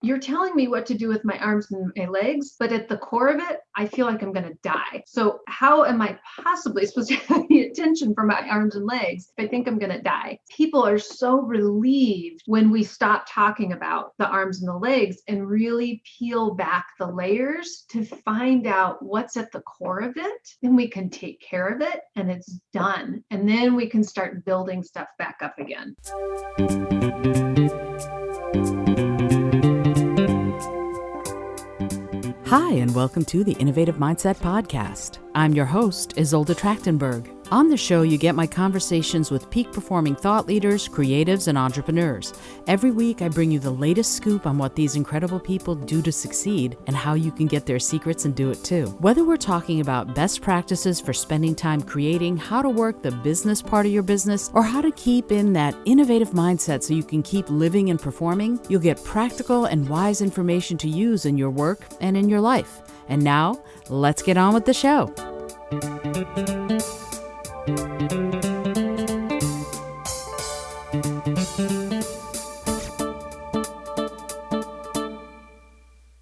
you're telling me what to do with my arms and my legs, but at the core of it, I feel like I'm going to die. So how am I possibly supposed to have the attention for my arms and legs if I think I'm going to die? People are so relieved when we stop talking about the arms and the legs and really peel back the layers to find out what's at the core of it. Then we can take care of it and it's done. And then we can start building stuff back up again. Hi, and welcome to the Innovative Mindset Podcast. I'm your host, Isolde Trachtenberg. On the show, you get my conversations with peak-performing thought leaders, creatives, and entrepreneurs. Every week, I bring you the latest scoop on what these incredible people do to succeed and how you can get their secrets and do it too. Whether we're talking about best practices for spending time creating, how to work the business part of your business, or how to keep in that innovative mindset so you can keep living and performing, you'll get practical and wise information to use in your work and in your life. And now, let's get on with the show.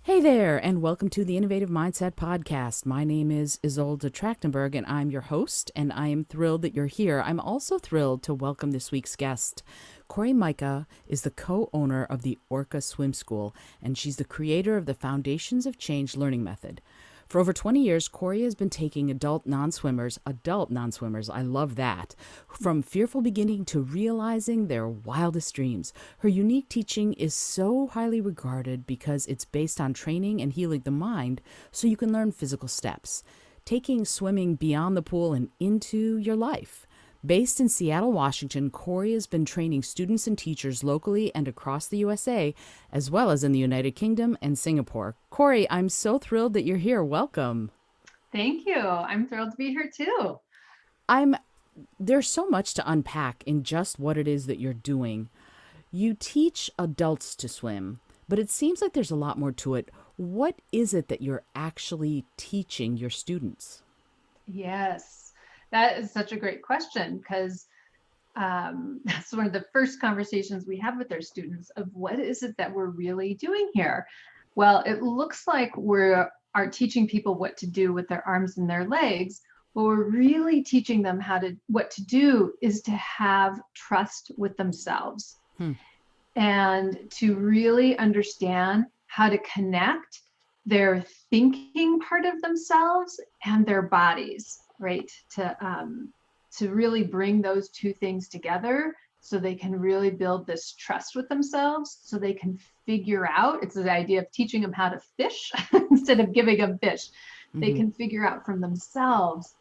Hey there, and welcome to the Innovative Mindset Podcast. My name is Isolde Trachtenberg, and I'm your host, and I am thrilled that you're here. I'm also thrilled to welcome this week's guest. Cori Myka is the co-owner of the Orca Swim School, and she's the creator of the Foundations of Change learning method. For over 20 years, Cori has been taking adult non-swimmers, I love that, from fearful beginning to realizing their wildest dreams. Her unique teaching is so highly regarded because it's based on training and healing the mind so you can learn physical steps, taking swimming beyond the pool and into your life. Based in Seattle, Washington, Cori has been training students and teachers locally and across the USA, as well as in the United Kingdom and Singapore. Cori, I'm so thrilled that you're here. Welcome. Thank you. I'm thrilled to be here too. There's so much to unpack in just what it is that you're doing. You teach adults to swim, but it seems like there's a lot more to it. What is it that you're actually teaching your students? Yes. That is such a great question because that's one of the first conversations we have with our students of what is it that we're really doing here? Well, it looks like we are teaching people what to do with their arms and their legs, but we're really teaching them what to do is to have trust with themselves and to really understand how to connect their thinking part of themselves and their bodies. Right, to really bring those two things together so they can really build this trust with themselves so they can figure out, it's the idea of teaching them how to fish instead of giving them fish. They can figure out from themselves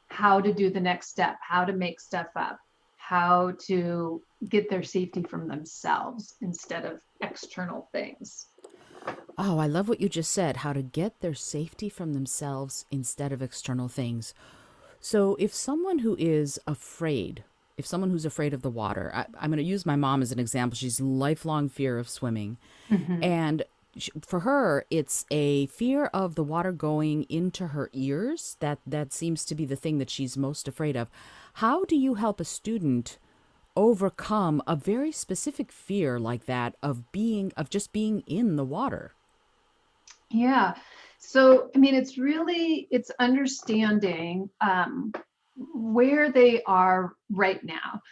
how to do the next step, how to make stuff up, how to get their safety from themselves instead of external things. Oh, I love what you just said, how to get their safety from themselves instead of external things. So if someone who's afraid of the water, I'm going to use my mom as an example. She's lifelong fear of swimming. And for her, it's a fear of the water going into her ears. That seems to be the thing that she's most afraid of. How do you help a student overcome a very specific fear like that of just being in the water? Yeah. So, I mean, it's understanding where they are right now.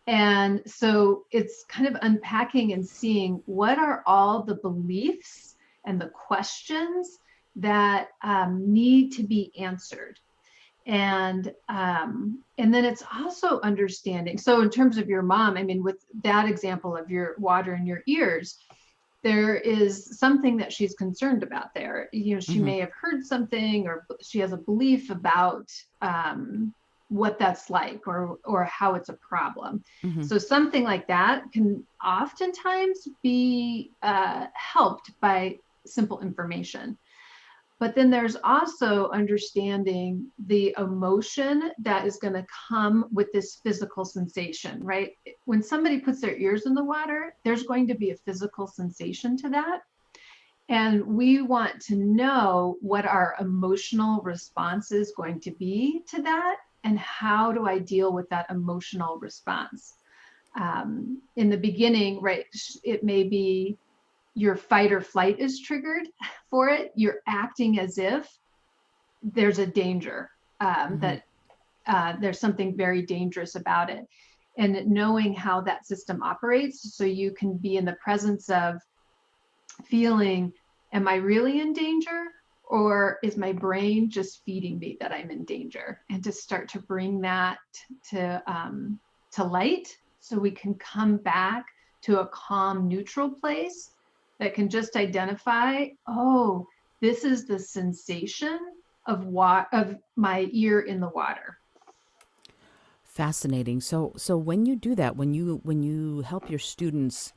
And so it's kind of unpacking and seeing what are all the beliefs and the questions that need to be answered. And then it's also understanding. So in terms of your mom, I mean, with that example of your water in your ears, there is something that she's concerned about there. You know, she may have heard something or she has a belief about what that's like or how it's a problem. So something like that can oftentimes be helped by simple information. But then there's also understanding the emotion that is going to come with this physical sensation, right? When somebody puts their ears in the water, there's going to be a physical sensation to that. And we want to know what our emotional response is going to be to that and how do I deal with that emotional response. In the beginning, right, it may be your fight or flight is triggered for it, you're acting as if there's a danger, Mm-hmm. that there's something very dangerous about it. And knowing how that system operates, so you can be in the presence of feeling, am I really in danger? Or is my brain just feeding me that I'm in danger? And to start to bring that to light, so we can come back to a calm, neutral place that can just identify, oh, this is the sensation of my ear in the water. Fascinating. So when you do that, when you help your students,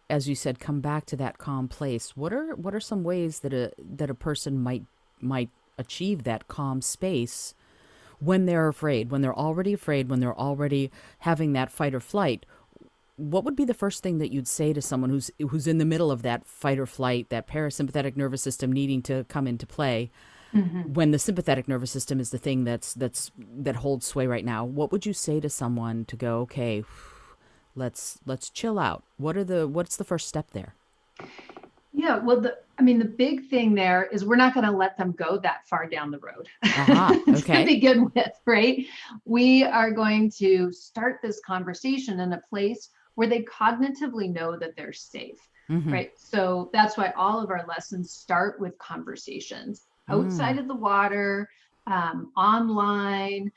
as you said, come back to that calm place, what are some ways that a person might achieve that calm space when they're afraid, when they're already afraid, when they're already having that fight or flight? What would be the first thing that you'd say to someone who's in the middle of that fight or flight, that parasympathetic nervous system needing to come into play, Mm-hmm. when the sympathetic nervous system is the thing that holds sway right now? What would you say to someone to go, okay, let's chill out? What's the first step there? Yeah, well, I mean, the big thing there is we're not going to let them go that far down the road Aha. to Okay. begin with, right? We are going to start this conversation in a place where they cognitively know that they're safe, Mm-hmm. right? So that's why all of our lessons start with conversations Mm. outside of the water, online,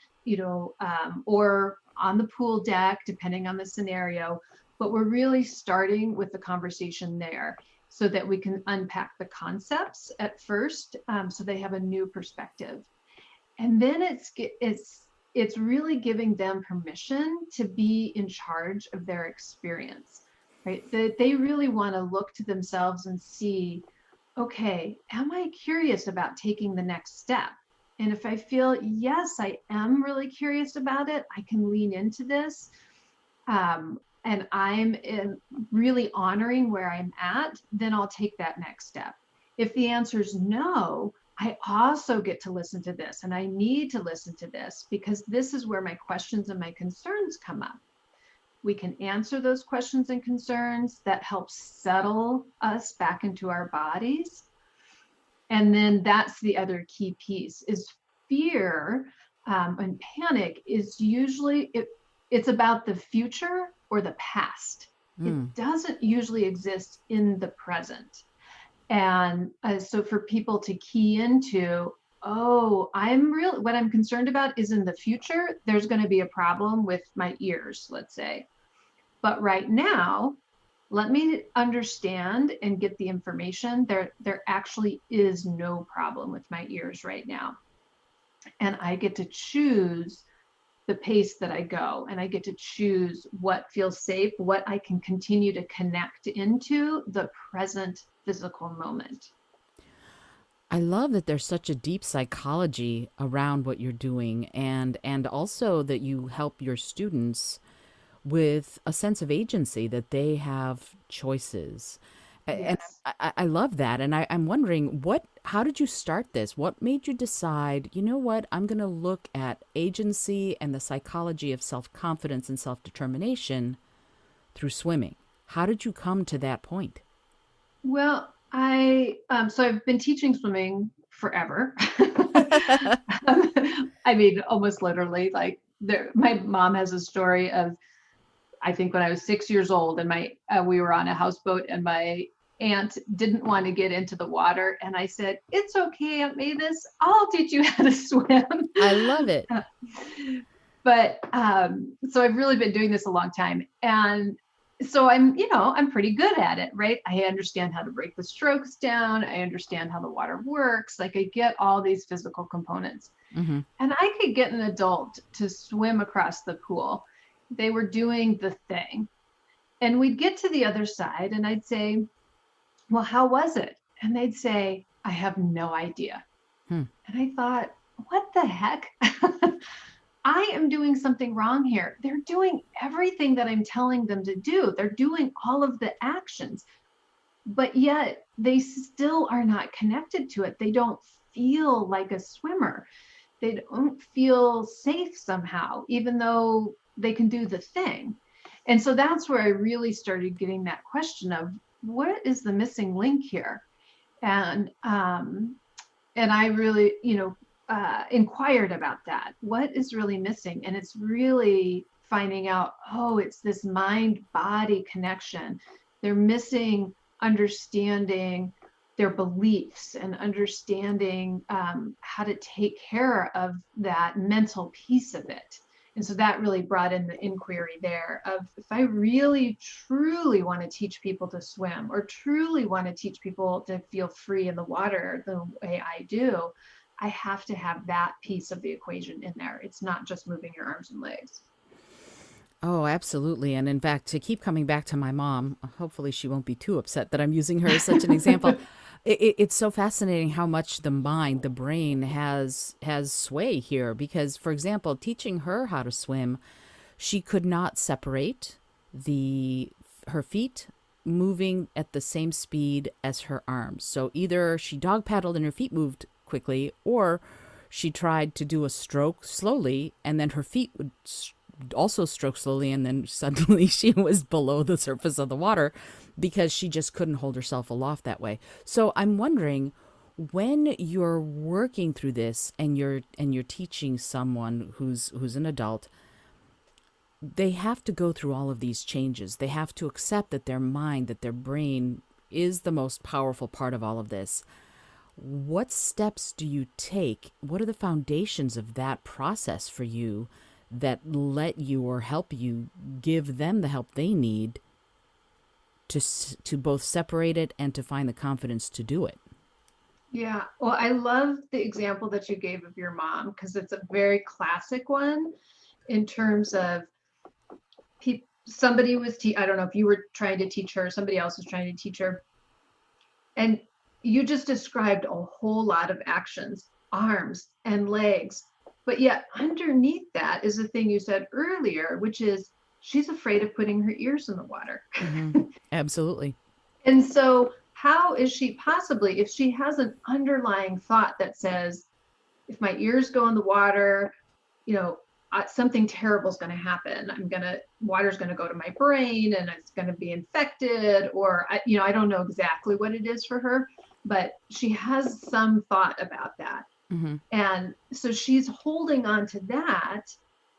or on the pool deck, depending on the scenario. But we're really starting with the conversation there, so that we can unpack the concepts at first, so they have a new perspective. And then it's really giving them permission to be in charge of their experience, right? That they really want to look to themselves and see, okay, am I curious about taking the next step? And if I feel, yes, I am really curious about it, I can lean into this, and really honoring where I'm at, then I'll take that next step. If the answer is no, I also get to listen to this, and I need to listen to this because this is where my questions and my concerns come up. We can answer those questions and concerns. That helps settle us back into our bodies. And then that's the other key piece is fear, and panic is usually it's about the future or the past. It Mm. doesn't usually exist in the present. And so for people to key into, oh, what I'm concerned about is in the future, there's going to be a problem with my ears, let's say. But right now, let me understand and get the information. There actually is no problem with my ears right now. And I get to choose the pace that I go, and I get to choose what feels safe, what I can continue to connect into the present physical moment. I love that there's such a deep psychology around what you're doing, and also that you help your students with a sense of agency, that they have choices. And Yes. I love that. And I'm wondering, how did you start this? What made you decide, you know what, I'm going to look at agency and the psychology of self confidence and self determination through swimming? How did you come to that point? Well, so I've been teaching swimming forever. I mean, almost literally, like my mom has a story of, I think when I was 6 years old, and we were on a houseboat, and my aunt didn't want to get into the water, and I said, "It's okay, Aunt Mavis, I'll teach you how to swim." I love it. But so I've really been doing this a long time, and so I'm pretty good at it, right? I understand how to break the strokes down. I understand how the water works. Like, I get all these physical components. Mm-hmm. And I could get an adult to swim across the pool. They were doing the thing. And we'd get to the other side, and I'd say, "Well, how was it?" And they'd say, "I have no idea." Hmm. And I thought, what the heck? I am doing something wrong here. They're doing everything that I'm telling them to do. They're doing all of the actions, but yet they still are not connected to it. They don't feel like a swimmer. They don't feel safe somehow, even though they can do the thing. And so that's where I really started getting that question of, what is the missing link here? And I really, inquired about that. What is really missing? And it's really finding out, oh, it's this mind body connection. They're missing understanding their beliefs and understanding how to take care of that mental piece of it. And so that really brought in the inquiry there of, if I really truly want to teach people to swim, or truly want to teach people to feel free in the water the way I do, I have to have that piece of the equation in there. It's not just moving your arms and legs. Oh, absolutely. And in fact, to keep coming back to my mom, hopefully she won't be too upset that I'm using her as such an example. It's so fascinating how much the mind, the brain has sway here. Because, for example, teaching her how to swim, she could not separate the her feet moving at the same speed as her arms. So either she dog paddled and her feet moved quickly, or she tried to do a stroke slowly and then her feet would also stroke slowly, and then suddenly she was below the surface of the water because she just couldn't hold herself aloft that way. So I'm wondering, when you're working through this and you're teaching someone who's an adult, they have to go through all of these changes. They have to accept that their mind, that their brain is the most powerful part of all of this. What steps do you take? What are the foundations of that process for you that let you or help you give them the help they need to both separate it and to find the confidence to do it? Yeah. Well, I love the example that you gave of your mom, because it's a very classic one in terms of somebody was, I don't know if you were trying to teach her, somebody else was trying to teach her. And you just described a whole lot of actions, arms and legs. But yet underneath that is the thing you said earlier, which is she's afraid of putting her ears in the water. Mm-hmm. Absolutely. And so how is she possibly, if she has an underlying thought that says, if my ears go in the water, you know, something terrible is going to happen. Water's going to go to my brain and it's going to be infected, or, I don't know exactly what it is for her, but she has some thought about that. Mm-hmm. And so she's holding on to that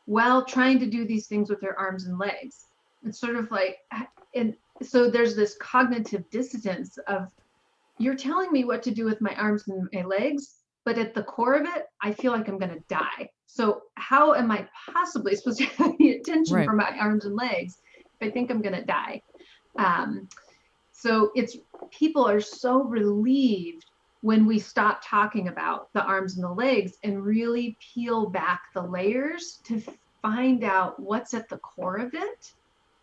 while trying to do these things with her arms and legs. It's sort of like, and so there's this cognitive dissonance of, you're telling me what to do with my arms and my legs, but at the core of it, I feel like I'm going to die. So how am I possibly supposed to have the attention Right. for my arms and legs if I think I'm going to die? So people are so relieved when we stop talking about the arms and the legs and really peel back the layers to find out what's at the core of it.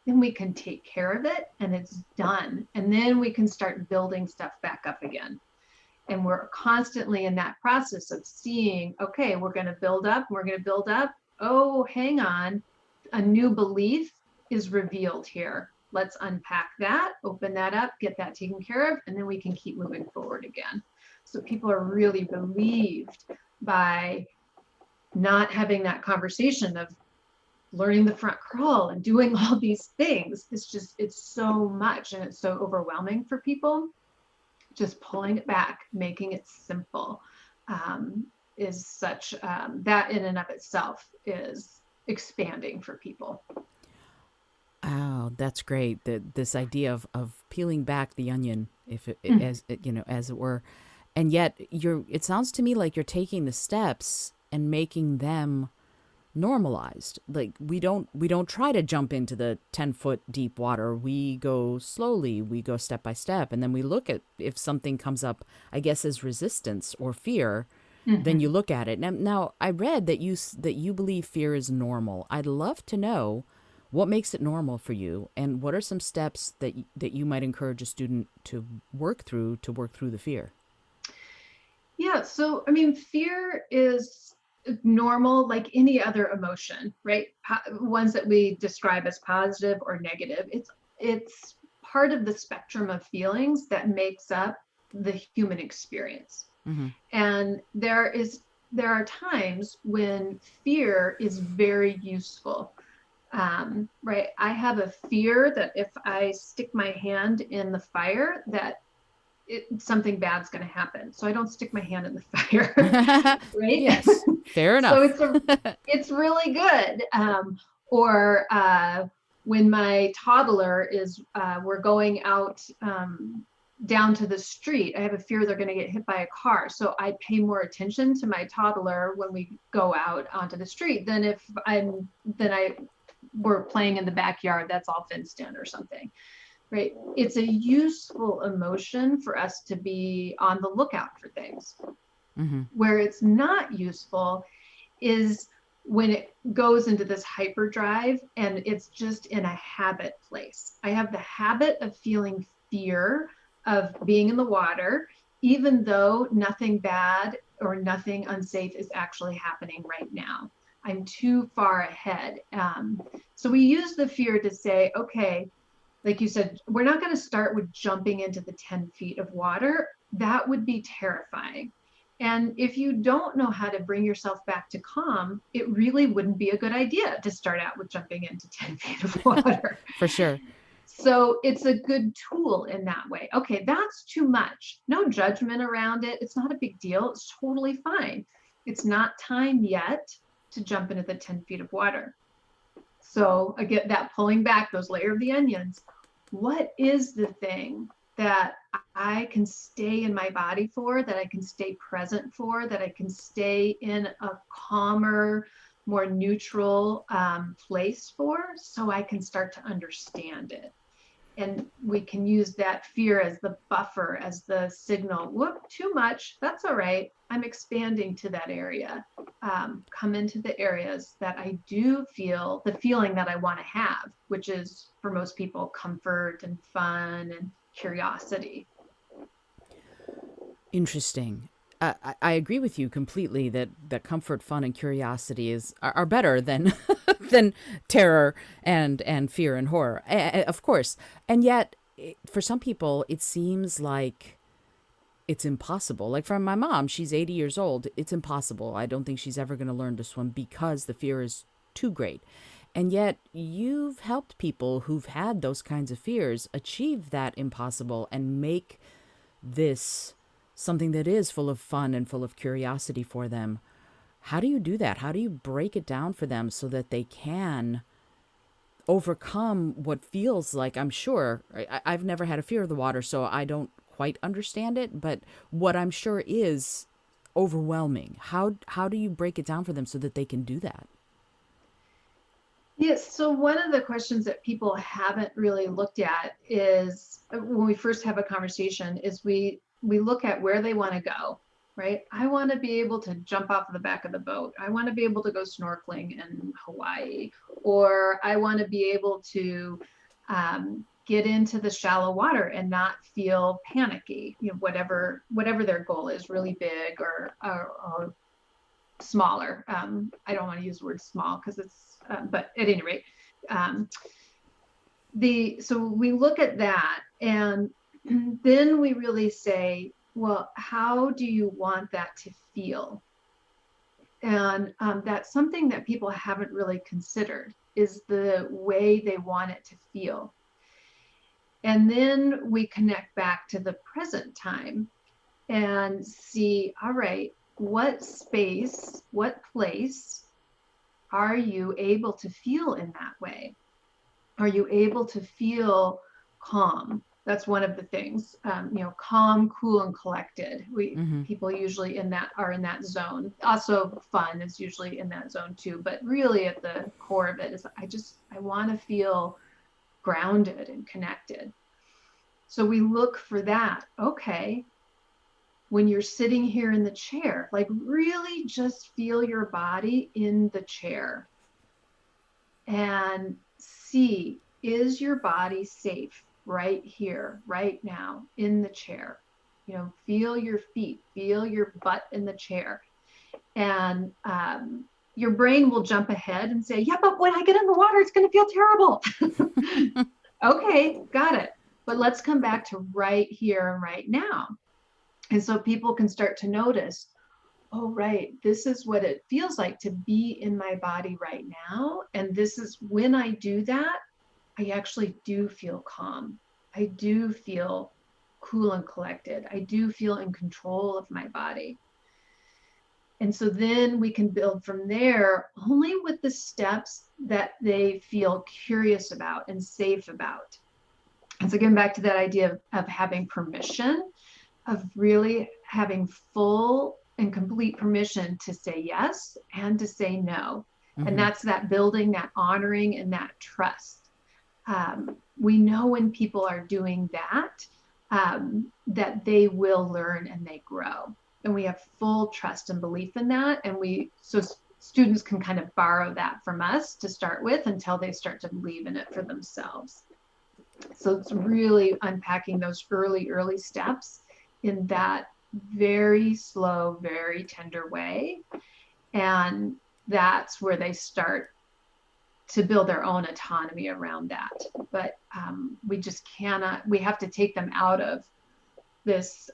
Then we can take care of it and it's done. And then we can start building stuff back up again. And we're constantly in that process of seeing, okay, we're going to build up, we're going to build up. Oh, hang on. A new belief is revealed here. Let's unpack that, open that up, get that taken care of, and then we can keep moving forward again. So people are really relieved by not having that conversation of learning the front crawl and doing all these things. It's so much and it's so overwhelming for people. Just pulling it back, making it simple, is such, that in and of itself is expanding for people. Oh, that's great. This idea of peeling back the onion, if Mm. as as it were, and yet it sounds to me like you're taking the steps and making them normalized. Like we don't try to jump into the 10-foot deep water. We go slowly, we go step by step, and then we look at if something comes up, I guess, as resistance or fear, then you Mm-hmm. look at it. Now I read that you believe fear is normal. I'd love to know what makes it normal for you, and what are some steps that you might encourage a student to work through the fear. Yeah. So, I mean, fear is normal, like any other emotion, right? Ones that we describe as positive or negative. It's part of the spectrum of feelings that makes up the human experience. Mm-hmm. And there are times when fear is very useful. Right. I have a fear that if I stick my hand in the fire, that something bad's going to happen. So I don't stick my hand in the fire. Right. Yes, fair So enough. it's really good. Or when my toddler is, we're going out down to the street, I have a fear they're going to get hit by a car. So I pay more attention to my toddler when we go out onto the street than if than I were playing in the backyard that's all fenced in or something. Right. It's a useful emotion for us to be on the lookout for things. Hmm. Where it's not useful is when it goes into this hyperdrive and it's just in a habit place. I have the habit of feeling fear of being in the water, even though nothing bad or nothing unsafe is actually happening right now. I'm too far ahead. So we use the fear to say, okay, like you said, we're not going to start with jumping into the 10 feet of water. That would be terrifying. And if you don't know how to bring yourself back to calm, it really wouldn't be a good idea to start out with jumping into 10 feet of water. For sure. So it's a good tool in that way. Okay, that's too much. No judgment around it. It's not a big deal. It's totally fine. It's not time yet to jump into the 10 feet of water. So again, that pulling back those layer of the onions, what is the thing that I can stay in my body for, that I can stay present for, that I can stay in a calmer, more neutral place for, so I can start to understand it. And we can use that fear as the buffer, as the signal. Whoop, too much. That's all right. I'm expanding to that area. Come into the areas that I do feel the feeling that I want to have, which is for most people comfort and fun and curiosity. Interesting. I agree with you completely that comfort, fun, and curiosity are better than than terror and fear and horror, of course. And yet, for some people, it seems like it's impossible. Like from my mom, she's 80 years old. It's impossible. I don't think she's ever going to learn to swim because the fear is too great. And yet, you've helped people who've had those kinds of fears achieve that impossible and make this something that is full of fun and full of curiosity for them. How do you do that? How do you break it down for them so that they can overcome what feels like, I'm sure, I've never had a fear of the water, so I don't quite understand it, but what I'm sure is overwhelming. How do you break it down for them so that they can do that? Yes, so one of the questions that people haven't really looked at is when we first have a conversation is we look at where they want to go, right? I want to be able to jump off the back of the boat. I want to be able to go snorkeling in Hawaii, or I want to be able to get into the shallow water and not feel panicky. You know, whatever their goal is, really big or smaller. I don't want to use the word small because but at any rate, um, so we look at that and then we really say, well, how do you want that to feel? And that's something that people haven't really considered is the way they want it to feel. And then we connect back to the present time and see, all right, what space, what place are you able to feel in that way? Are you able to feel calm? That's one of the things, calm, cool, and collected. Mm-hmm. People usually are in that zone. Also, fun is usually in that zone too. But really, at the core of it is, I want to feel grounded and connected. So we look for that. Okay, when you're sitting here in the chair, like really just feel your body in the chair and see, is your body safe right here, right now, in the chair? You know, feel your feet, feel your butt in the chair. And your brain will jump ahead and say, yeah, but when I get in the water, it's going to feel terrible. Okay, got it. But let's come back to right here and right now. And so people can start to notice, oh, right, this is what it feels like to be in my body right now. And this is when I do that, I actually do feel calm. I do feel cool and collected. I do feel in control of my body. And so then we can build from there only with the steps that they feel curious about and safe about. And so, getting back to that idea of having permission, of really having full and complete permission to say yes and to say no. And Mm-hmm. that's that building, that honoring, and that trust. We know when people are doing that, that they will learn and they grow. And we have full trust and belief in that. And so students can kind of borrow that from us to start with until they start to believe in it for themselves. So it's really unpacking those early steps in that very slow, very tender way. And that's where they start to build their own autonomy around that. But we just cannot, we have to take them out of this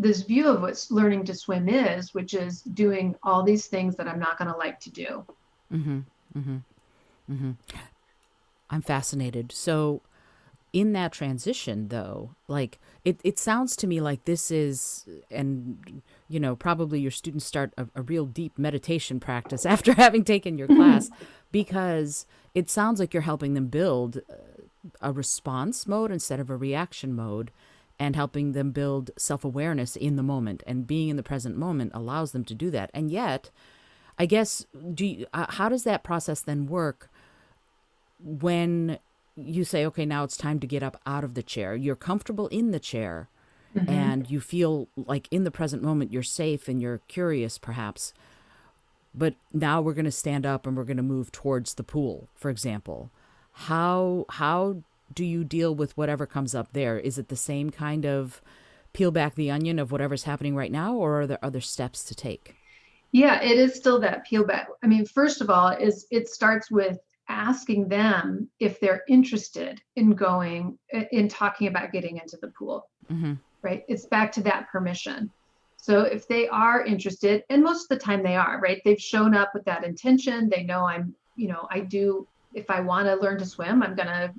this view of what learning to swim is, which is doing all these things that I'm not going to like to do. Mm-hmm. Mm-hmm. Mm-hmm. I'm fascinated. So in that transition though, like it sounds to me like this is, and probably your students start a real deep meditation practice after having taken your class, because it sounds like you're helping them build a response mode instead of a reaction mode, and helping them build self-awareness in the moment, and being in the present moment allows them to do that. And yet, I guess, how does that process then work when you say, okay, now it's time to get up out of the chair? You're comfortable in the chair Mm-hmm. and you feel like in the present moment you're safe and you're curious perhaps. But now we're going to stand up and we're going to move towards the pool, for example. How do you deal with whatever comes up there? Is it the same kind of peel back the onion of whatever's happening right now, or are there other steps to take? Yeah, it is still that peel back. I mean, first of all, is it starts with asking them if they're interested in going in talking about getting into the pool, Mm-hmm. right? It's back to that permission. So if they are interested, and most of the time they are, right? They've shown up with that intention. They know I do, if I want to learn to swim, I'm going to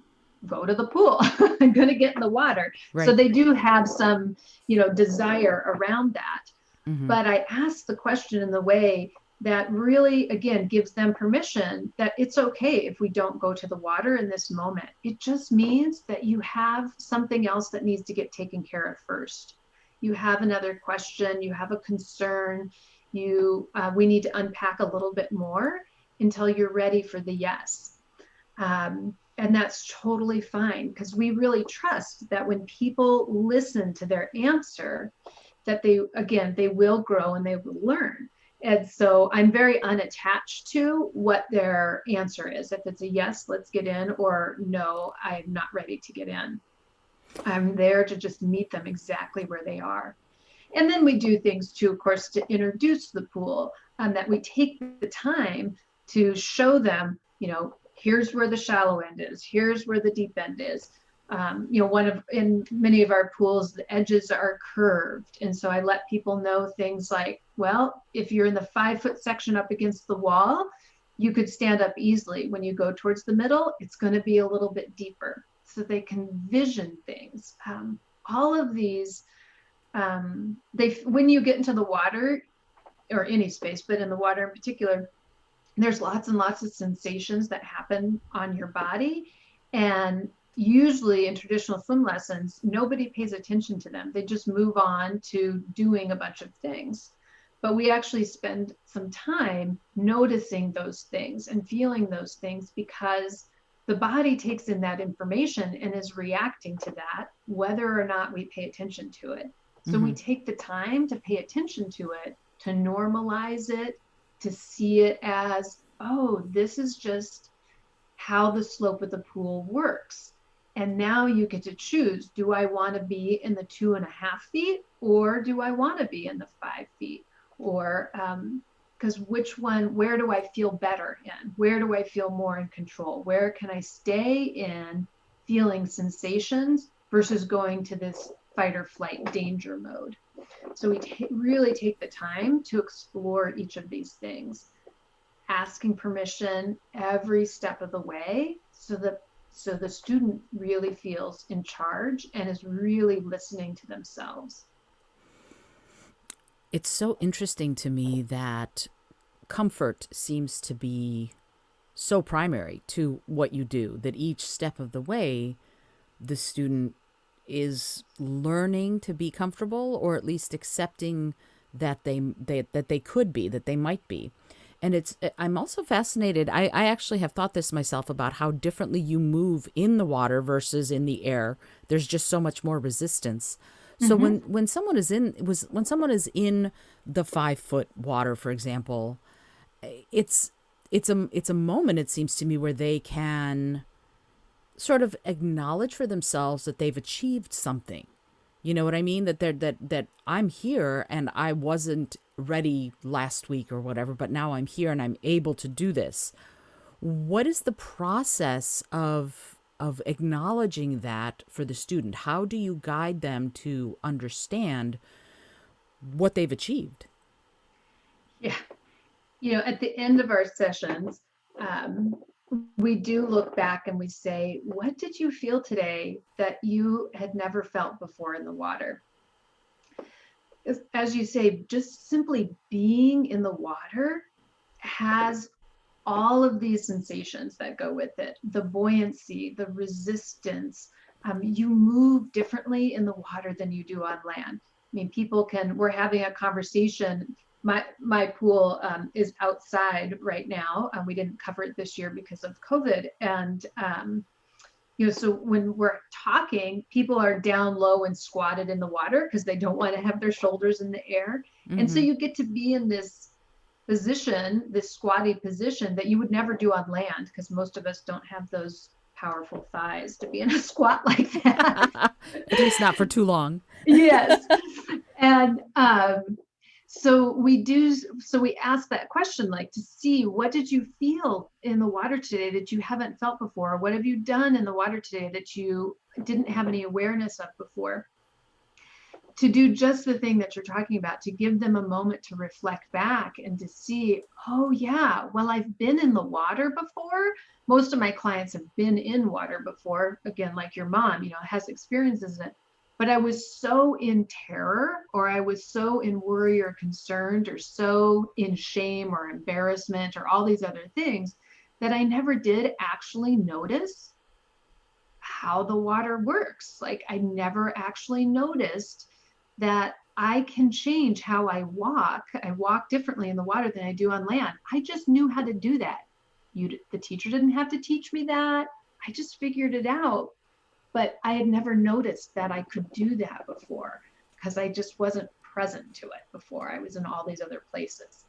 go to the pool. I'm going to get in the water. So Right. they do have some, desire around that. Mm-hmm. But I ask the question in the way that really, again, gives them permission that it's okay if we don't go to the water in this moment. It just means that you have something else that needs to get taken care of first. You have another question, you have a concern, we need to unpack a little bit more until you're ready for the yes. And that's totally fine, because we really trust that when people listen to their answer, that they will grow and they will learn. And so I'm very unattached to what their answer is. If it's a yes, let's get in, or no, I'm not ready to get in. I'm there to just meet them exactly where they are. And then we do things too, of course, to introduce the pool, that we take the time to show them, here's where the shallow end is, here's where the deep end is. In many of our pools, the edges are curved. And so I let people know things like, well, if you're in the 5-foot section up against the wall, you could stand up easily. When you go towards the middle, it's going to be a little bit deeper, so they can vision things. All of these, when you get into the water, or any space, but in the water in particular, there's lots and lots of sensations that happen on your body. And usually in traditional swim lessons, nobody pays attention to them. They just move on to doing a bunch of things. But we actually spend some time noticing those things and feeling those things, because the body takes in that information and is reacting to that, whether or not we pay attention to it. So Mm-hmm. we take the time to pay attention to it, to normalize it, to see it as, oh, this is just how the slope of the pool works. And now you get to choose, do I want to be in the 2.5 feet, or do I want to be in the 5 feet? Or, because where do I feel better in? Where do I feel more in control? Where can I stay in feeling sensations versus going to this fight or flight danger mode. So we really take the time to explore each of these things, asking permission every step of the way, so the student really feels in charge and is really listening to themselves. It's so interesting to me that comfort seems to be so primary to what you do, that each step of the way, the student is learning to be comfortable, or at least accepting that they could be, that they might be. And I'm also fascinated. I actually have thought this myself about how differently you move in the water versus in the air. There's just so much more resistance. So Mm-hmm. when someone is when someone is in the 5 foot water, for example, it's it's a moment, it seems to me, where they can sort of acknowledge for themselves that they've achieved something. You know what I mean? That I'm here and I wasn't ready last week or whatever, but now I'm here and I'm able to do this. What is the process of acknowledging that for the student? How do you guide them to understand what they've achieved? Yeah. At the end of our sessions, um, we do look back and we say, what did you feel today that you had never felt before in the water? As you say, just simply being in the water has all of these sensations that go with it, the buoyancy, the resistance. You move differently in the water than you do on land. I mean, we're having a conversation. My pool is outside right now. We didn't cover it this year because of COVID. And so when we're talking, people are down low and squatted in the water because they don't want to have their shoulders in the air. And so Mm-hmm. you get to be in this position, this squatty position that you would never do on land, because most of us don't have those powerful thighs to be in a squat like that. At least not for too long. Yes. And so we ask that question, like, to see, what did you feel in the water today that you haven't felt before? What have you done in the water today that you didn't have any awareness of before? To do just the thing that you're talking about, to give them a moment to reflect back and to see, oh yeah, well, I've been in the water before. Most of my clients have been in water before, again, like your mom, has experiences in it. But I was so in terror, or I was so in worry or concerned, or so in shame or embarrassment, or all these other things, that I never did actually notice how the water works. Like, I never actually noticed that I can change how I walk. I walk differently in the water than I do on land. I just knew how to do that. The teacher didn't have to teach me that. I just figured it out. But I had never noticed that I could do that before, because I just wasn't present to it before. I was in all these other places.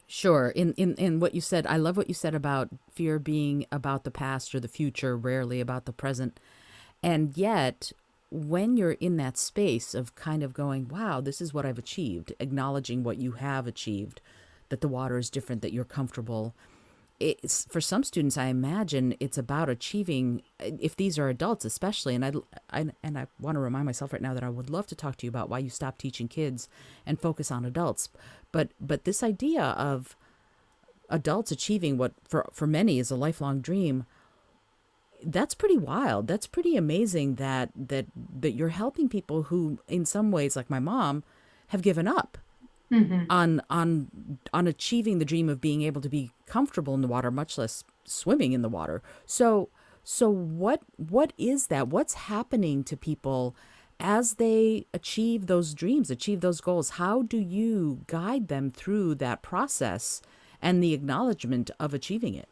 Sure. In what you said, I love what you said about fear being about the past or the future, rarely about the present. And yet, when you're in that space of kind of going, wow, this is what I've achieved, acknowledging what you have achieved, that the water is different, that you're comfortable. It's, for some students, I imagine it's about achieving, if these are adults especially, and I want to remind myself right now that I would love to talk to you about why you stopped teaching kids and focus on adults. But this idea of adults achieving what for many is a lifelong dream, that's pretty wild. That's pretty amazing that you're helping people who, in some ways, like my mom, have given up Mm-hmm. on achieving the dream of being able to be comfortable in the water, much less swimming in the water. So what is that? What's happening to people as they achieve those dreams, achieve those goals? How do you guide them through that process and the acknowledgement of achieving it?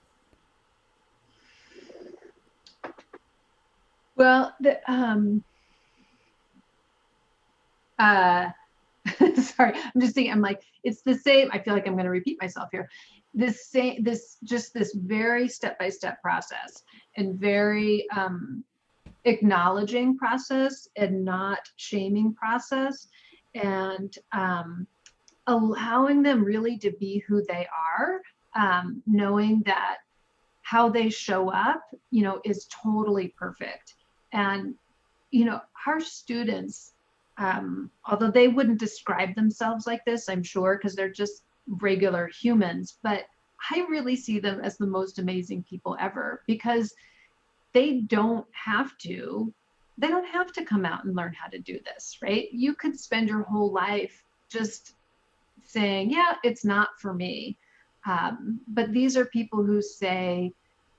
Well, uh, sorry, I'm just thinking, I'm like, it's the same. I feel like I'm going to repeat myself here. This very step-by-step process, and very acknowledging process, and not shaming process, and allowing them really to be who they are, knowing that how they show up, is totally perfect. And, our students, although they wouldn't describe themselves like this, I'm sure, because they're just regular humans. But I really see them as the most amazing people ever, because they don't have to they don't have to come out and learn how to do this, right? You could spend your whole life just saying, yeah, it's not for me. But these are people who say,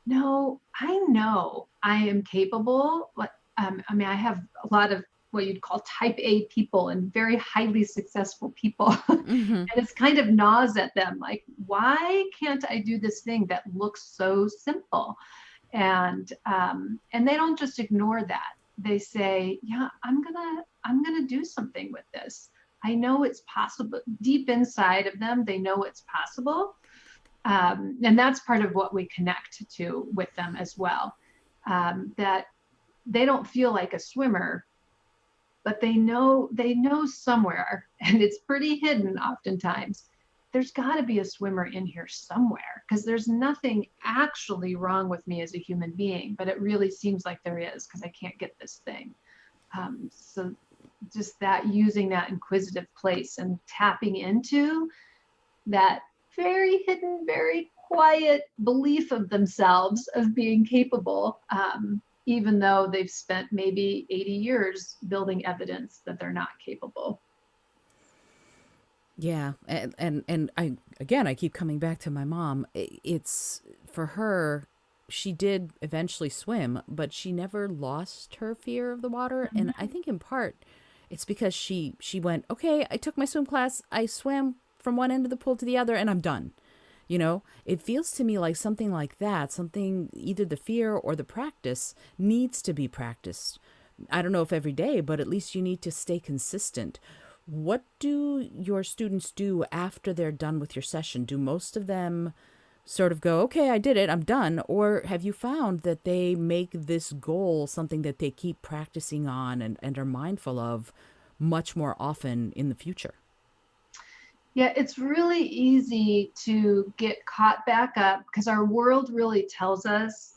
no, I know I am capable. I mean, I have a lot of what you'd call type A people and very highly successful people. And Mm-hmm. it's kind of gnaws at them like, why can't I do this thing that looks so simple? And they don't just ignore that. They say, yeah, I'm gonna do something with this. I know it's possible. Deep inside of them, they know it's possible. And that's part of what we connect to with them as well. That they don't feel like a swimmer, but they know somewhere, and it's pretty hidden oftentimes. There's got to be a swimmer in here somewhere, because there's nothing actually wrong with me as a human being, but it really seems like there is, because I can't get this thing. So just that, using that inquisitive place and tapping into that very hidden, very quiet belief of themselves of being capable, even though they've spent maybe 80 years building evidence that they're not capable. Yeah, and I keep coming back to my mom. It's for her. She did eventually swim, but she never lost her fear of the water, and I think in part it's because she went, okay, I took my swim class, I swam from one end of the pool to the other, and I'm done. You know, it feels to me like something like that, something either the fear or the practice needs to be practiced. I don't know if every day, but at least you need to stay consistent. What do your students do after they're done with your session? Do most of them sort of go, okay, I did it, I'm done? Or have you found that they make this goal something that they keep practicing on and are mindful of much more often in the future? Yeah, it's really easy to get caught back up, because our world really tells us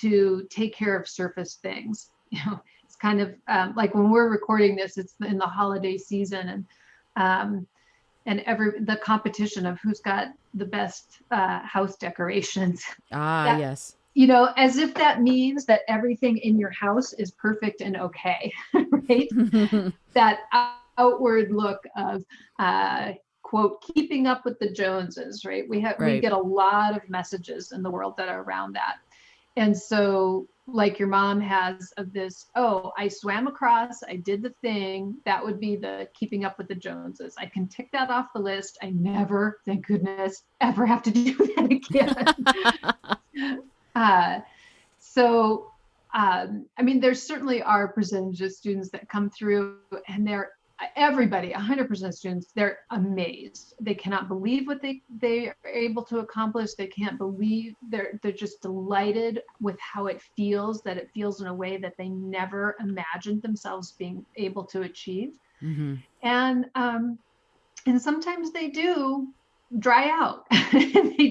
to take care of surface things. It's kind of like when we're recording this, it's in the holiday season, um, and every the competition of who's got the best house decorations. Ah, That, yes. as if that means that everything in your house is perfect and okay, right? That outward look of quote, keeping up with the Joneses, right? We Right. get a lot of messages in the world that are around that. And so, like your mom has of this, oh, I swam across, I did the thing, that would be the keeping up with the Joneses. I can tick that off the list. I never, thank goodness, ever have to do that again. uh, so, I mean, there certainly are percentage of students that come through, and they're everybody, 100% of students, they're amazed. They cannot believe what they are able to accomplish. They can't believe, they're just delighted with how it feels, that it feels in a way that they never imagined themselves being able to achieve. Mm-hmm. And and sometimes they do dry out. They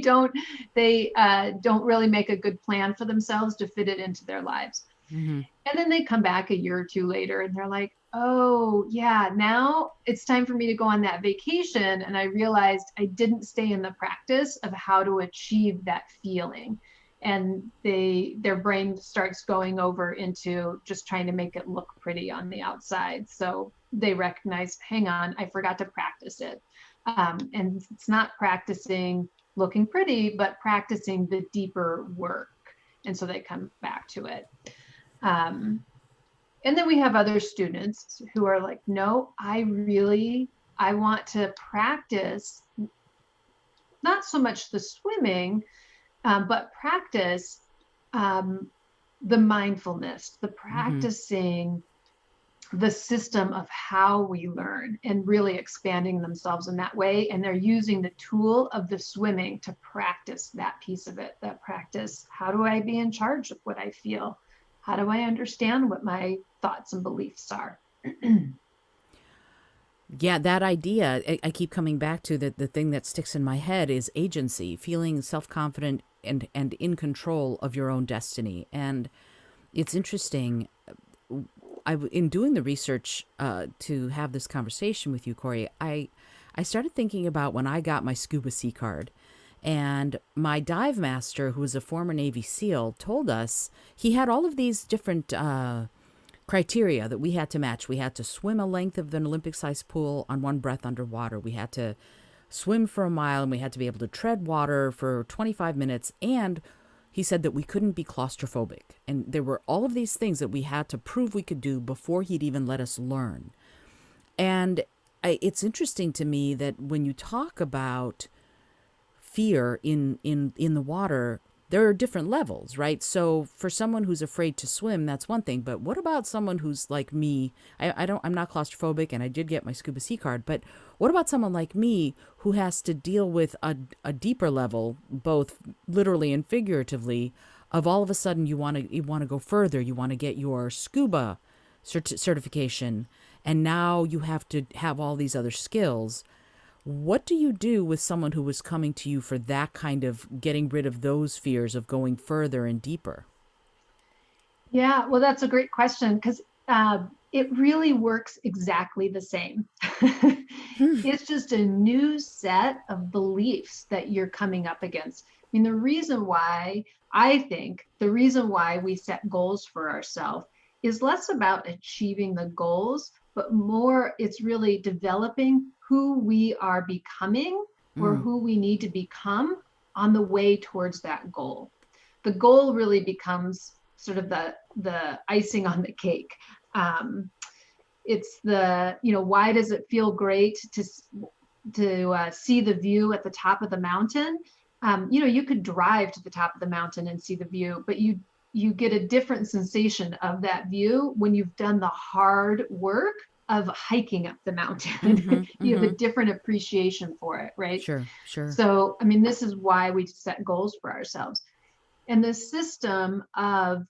don't really make a good plan for themselves to fit it into their lives. Mm-hmm. And then they come back a year or two later and they're like, oh yeah, now it's time for me to go on that vacation, and I realized I didn't stay in the practice of how to achieve that feeling. And their brain starts going over into just trying to make it look pretty on the outside. So they recognize, hang on, I forgot to practice it. And it's not practicing looking pretty, but practicing the deeper work. And so they come back to it. Um, and then we have other students who are like, no, I want to practice not so much the swimming, but practice um, the mindfulness, the Mm-hmm. practicing the system of how we learn, and really expanding themselves in that way. And they're using the tool of the swimming to practice that piece of it, that practice. How do I be in charge of what I feel? How do I understand what my thoughts and beliefs are? Yeah, that idea, I keep coming back to the thing that sticks in my head is agency, feeling self confident and in control of your own destiny. And it's interesting. in doing the research to have this conversation with you, Cori, I started thinking about when I got my scuba sea card. And my dive master, who was a former Navy SEAL, told us he had all of these different criteria that we had to match. We had to swim a length of an Olympic sized pool on one breath underwater. We had to swim for a mile, and we had to be able to tread water for 25 minutes. And he said that we couldn't be claustrophobic. And there were all of these things that we had to prove we could do before he'd even let us learn. And it's interesting to me that when you talk about fear in the water, there are different levels, right? So for someone who's afraid to swim, that's one thing. But what about someone who's like me? I'm not claustrophobic, and I did get my scuba sea card. But what about someone like me who has to deal with a deeper level, both literally and figuratively, of all of a sudden you want to go further, you want to get your scuba certification, and now you have to have all these other skills. What do you do with someone who was coming to you for that kind of getting rid of those fears of going further and deeper? Yeah, well, that's a great question because it really works exactly the same. It's just a new set of beliefs that you're coming up against. I mean, the reason why we set goals for ourselves is less about achieving the goals, but more it's really developing who we are becoming or Mm, who we need to become on the way towards that goal. The goal really becomes sort of the icing on the cake. Um, it's why does it feel great to see the view at the top of the mountain? You could drive to the top of the mountain and see the view, but you get a different sensation of that view when you've done the hard work of hiking up the mm-hmm, mountain. You have mm-hmm. a different appreciation for it, right? Sure, sure. So, I mean, this is why we set goals for ourselves. And the system of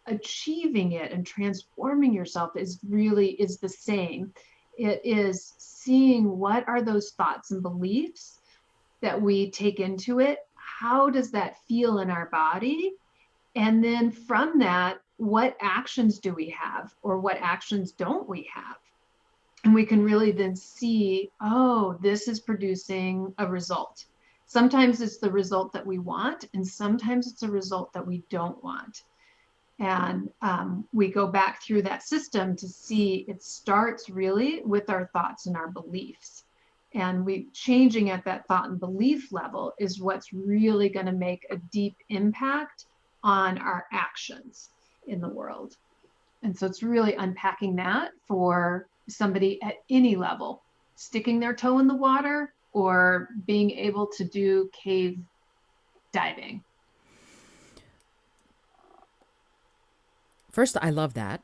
achieving it and transforming yourself is the same. It is seeing what are those thoughts and beliefs that we take into it. How does that feel in our body? And then from that, what actions do we have or what actions don't we have? And we can really then see, oh, this is producing a result. Sometimes it's the result that we want, and sometimes it's a result that we don't want. And we go back through that system to see it starts really with our thoughts and our beliefs. And we changing at that thought and belief level is what's really going to make a deep impact on our actions in the world. And so it's really unpacking that for somebody at any level, sticking their toe in the water or being able to do cave diving. First, I love that.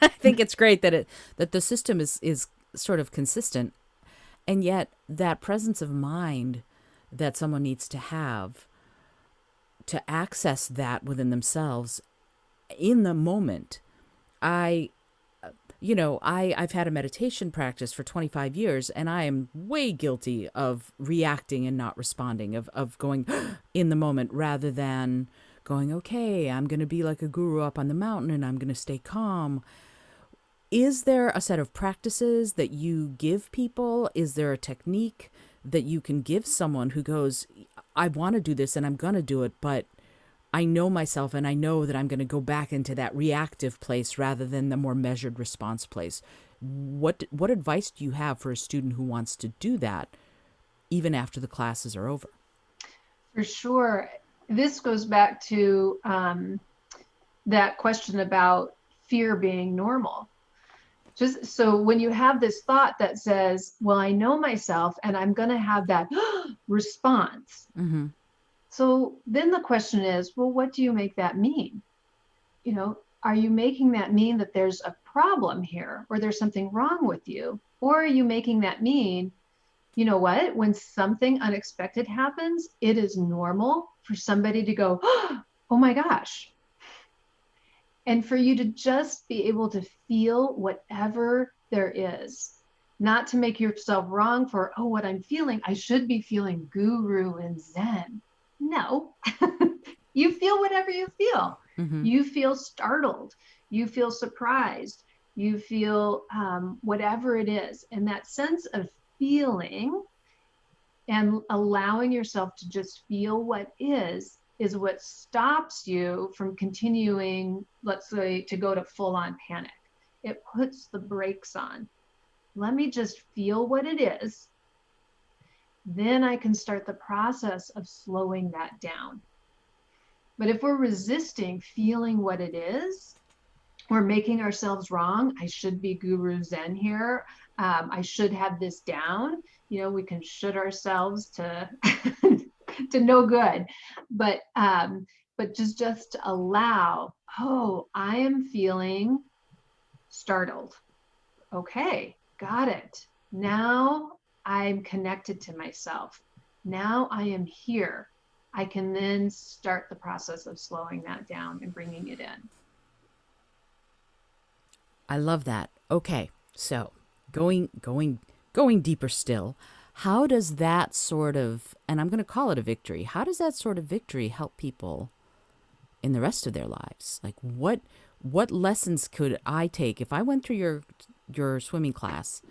I think it's great that the system is sort of consistent, and yet that presence of mind that someone needs to have to access that within themselves in the moment. I I've had a meditation practice for 25 years, and I am way guilty of reacting and not responding, of going in the moment rather than going, okay, I'm going to be like a guru up on the mountain and I'm going to stay calm. Is there a set of practices that you give people? Is there a technique that you can give someone who goes, I want to do this and I'm going to do it, but I know myself and I know that I'm going to go back into that reactive place rather than the more measured response place? What advice do you have for a student who wants to do that even after the classes are over? For sure. This goes back to that question about fear being normal. Just so when you have this thought that says, well, I know myself and I'm going to have that response. Mm-hmm. So then the question is, well, what do you make that mean? Are you making that mean that there's a problem here or there's something wrong with you? Or are you making that mean, you know what, when something unexpected happens, it is normal for somebody to go, oh my gosh. And for you to just be able to feel whatever there is, not to make yourself wrong for, oh, what I'm feeling, I should be feeling guru and Zen. No, you feel whatever you feel. Mm-hmm. You feel startled. You feel surprised. you feel whatever it is. And that sense of feeling and allowing yourself to just feel what is what stops you from continuing, let's say, to go to full on panic. It puts the brakes on. Let me just feel what it is. Then I can start the process of slowing that down. But if we're resisting feeling what it is, we're making ourselves wrong. I should be guru zen here. I should have this down. We can should ourselves to to no good. But just allow. Oh, I am feeling startled. Okay, got it. Now I'm connected to myself. Now I am here. I can then start the process of slowing that down and bringing it in. I love that. Okay, so going deeper still, how does that sort of, and I'm going to call it a victory, how does that sort of victory help people in the rest of their lives? Like what lessons could I take if I went through your swimming class?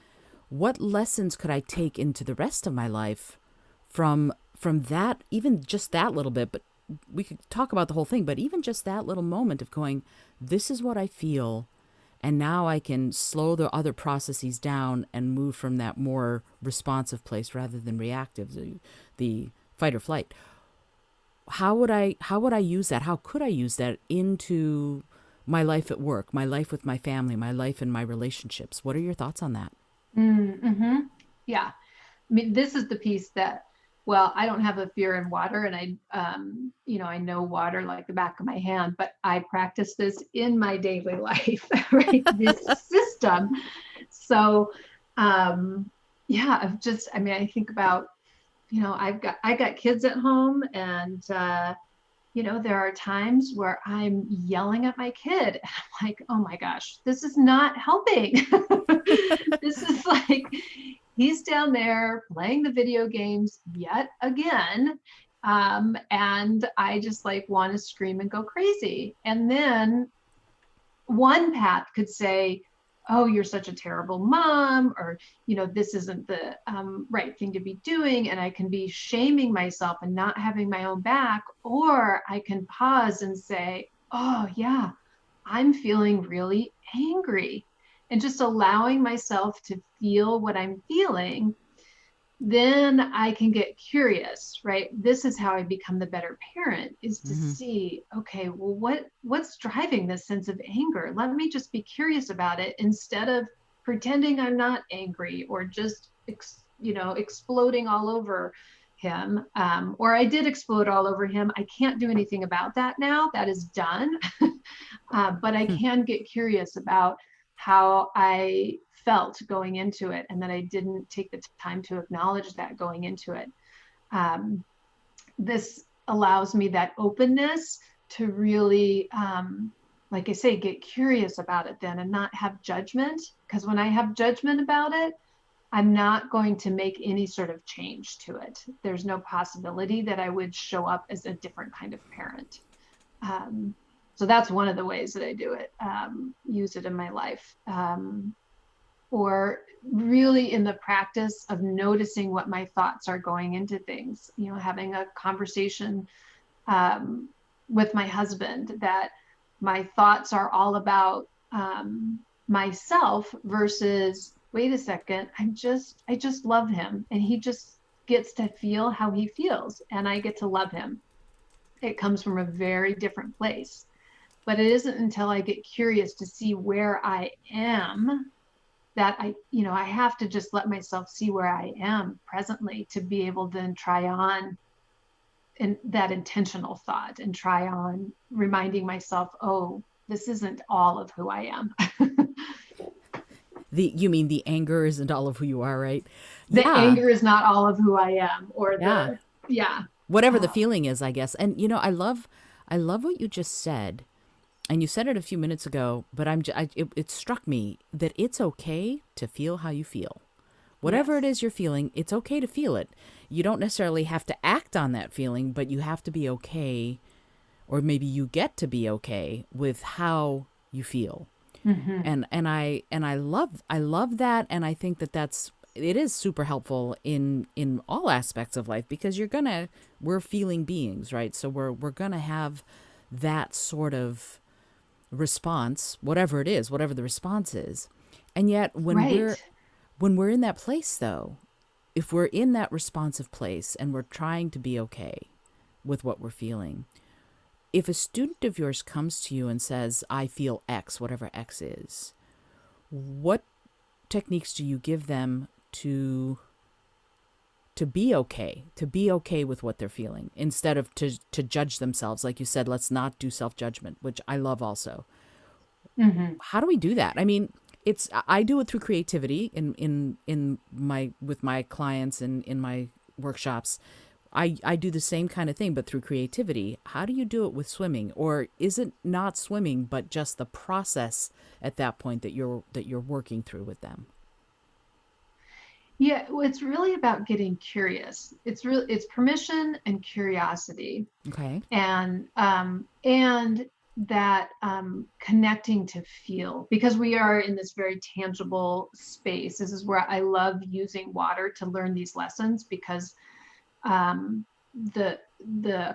What lessons could I take into the rest of my life from that, even just that little bit? But we could talk about the whole thing, but even just that little moment of going, this is what I feel, and now I can slow the other processes down and move from that more responsive place rather than reactive, the fight or flight. How would I use that? How could I use that into my life at work, my life with my family, my life in my relationships? What are your thoughts on that? Mm-hmm. Yeah. I mean, this is the piece that, well, I don't have a fear in water, and I know water like the back of my hand, but I practice this in my daily life, right? This system. So, yeah, I think about, I got kids at home, and there are times where I'm yelling at my kid. And I'm like, oh my gosh, this is not helping. This is like, he's down there playing the video games yet again. And I just like want to scream and go crazy. And then one path could say, oh, you're such a terrible mom, or, this isn't the right thing to be doing. And I can be shaming myself and not having my own back. Or I can pause and say, oh, yeah, I'm feeling really angry, and just allowing myself to feel what I'm feeling. Then I can get curious, right? This is how I become the better parent, is to Mm-hmm. see, okay, well, what's driving this sense of anger? Let me just be curious about it, instead of pretending I'm not angry, or just exploding all over him. Or I did explode all over him. I can't do anything about that now. That is done. But I can get curious about how I felt going into it, and that I didn't take the time to acknowledge that going into it. Um, this allows me that openness to really, like I say, get curious about it then, and not have judgment. Because when I have judgment about it, I'm not going to make any sort of change to it. There's no possibility that I would show up as a different kind of parent. Um, so that's one of the ways that I do it, use it in my life. Or really in the practice of noticing what my thoughts are going into things, having a conversation with my husband, that my thoughts are all about myself, versus, wait a second, I just love him, and he just gets to feel how he feels, and I get to love him. It comes from a very different place. But it isn't until I get curious to see where I am, that I have to just let myself see where I am presently, to be able to then try on in that intentional thought, and try on reminding myself, oh, this isn't all of who I am. You mean the anger isn't all of who you are, right? The Yeah. anger is not all of who I am, or Yeah. yeah. Whatever the Uh, feeling is, I guess. And I love what you just said. And you said it a few minutes ago, but it struck me that it's okay to feel how you feel. Whatever it yes. is you're feeling, it's okay to feel it. You don't necessarily have to act on that feeling, but you have to be okay, or maybe you get to be okay with how you feel. Hmm. And I love that, and I think that it is super helpful in all aspects of life, because we're feeling beings, right? So we're gonna have that sort of response, whatever it is, whatever the response is. And yet Right. when we're in that place, though, if we're in that responsive place and we're trying to be okay with what we're feeling, if a student of yours comes to you and says, I feel X, whatever X is, what techniques do you give them to be okay with what they're feeling, instead of to judge themselves? Like you said, let's not do self-judgment, which I love also. Hmm. How do we do that? I mean, it's I do it through creativity in my with my clients and in my workshops. I do the same kind of thing, but through creativity. How do you do it with swimming? Or is it not swimming, but just the process at that point that you're working through with them? Yeah, well, it's really about getting curious. It's permission and curiosity, Okay. and that connecting to feel, because we are in this very tangible space. This is where I love using water to learn these lessons, because um, the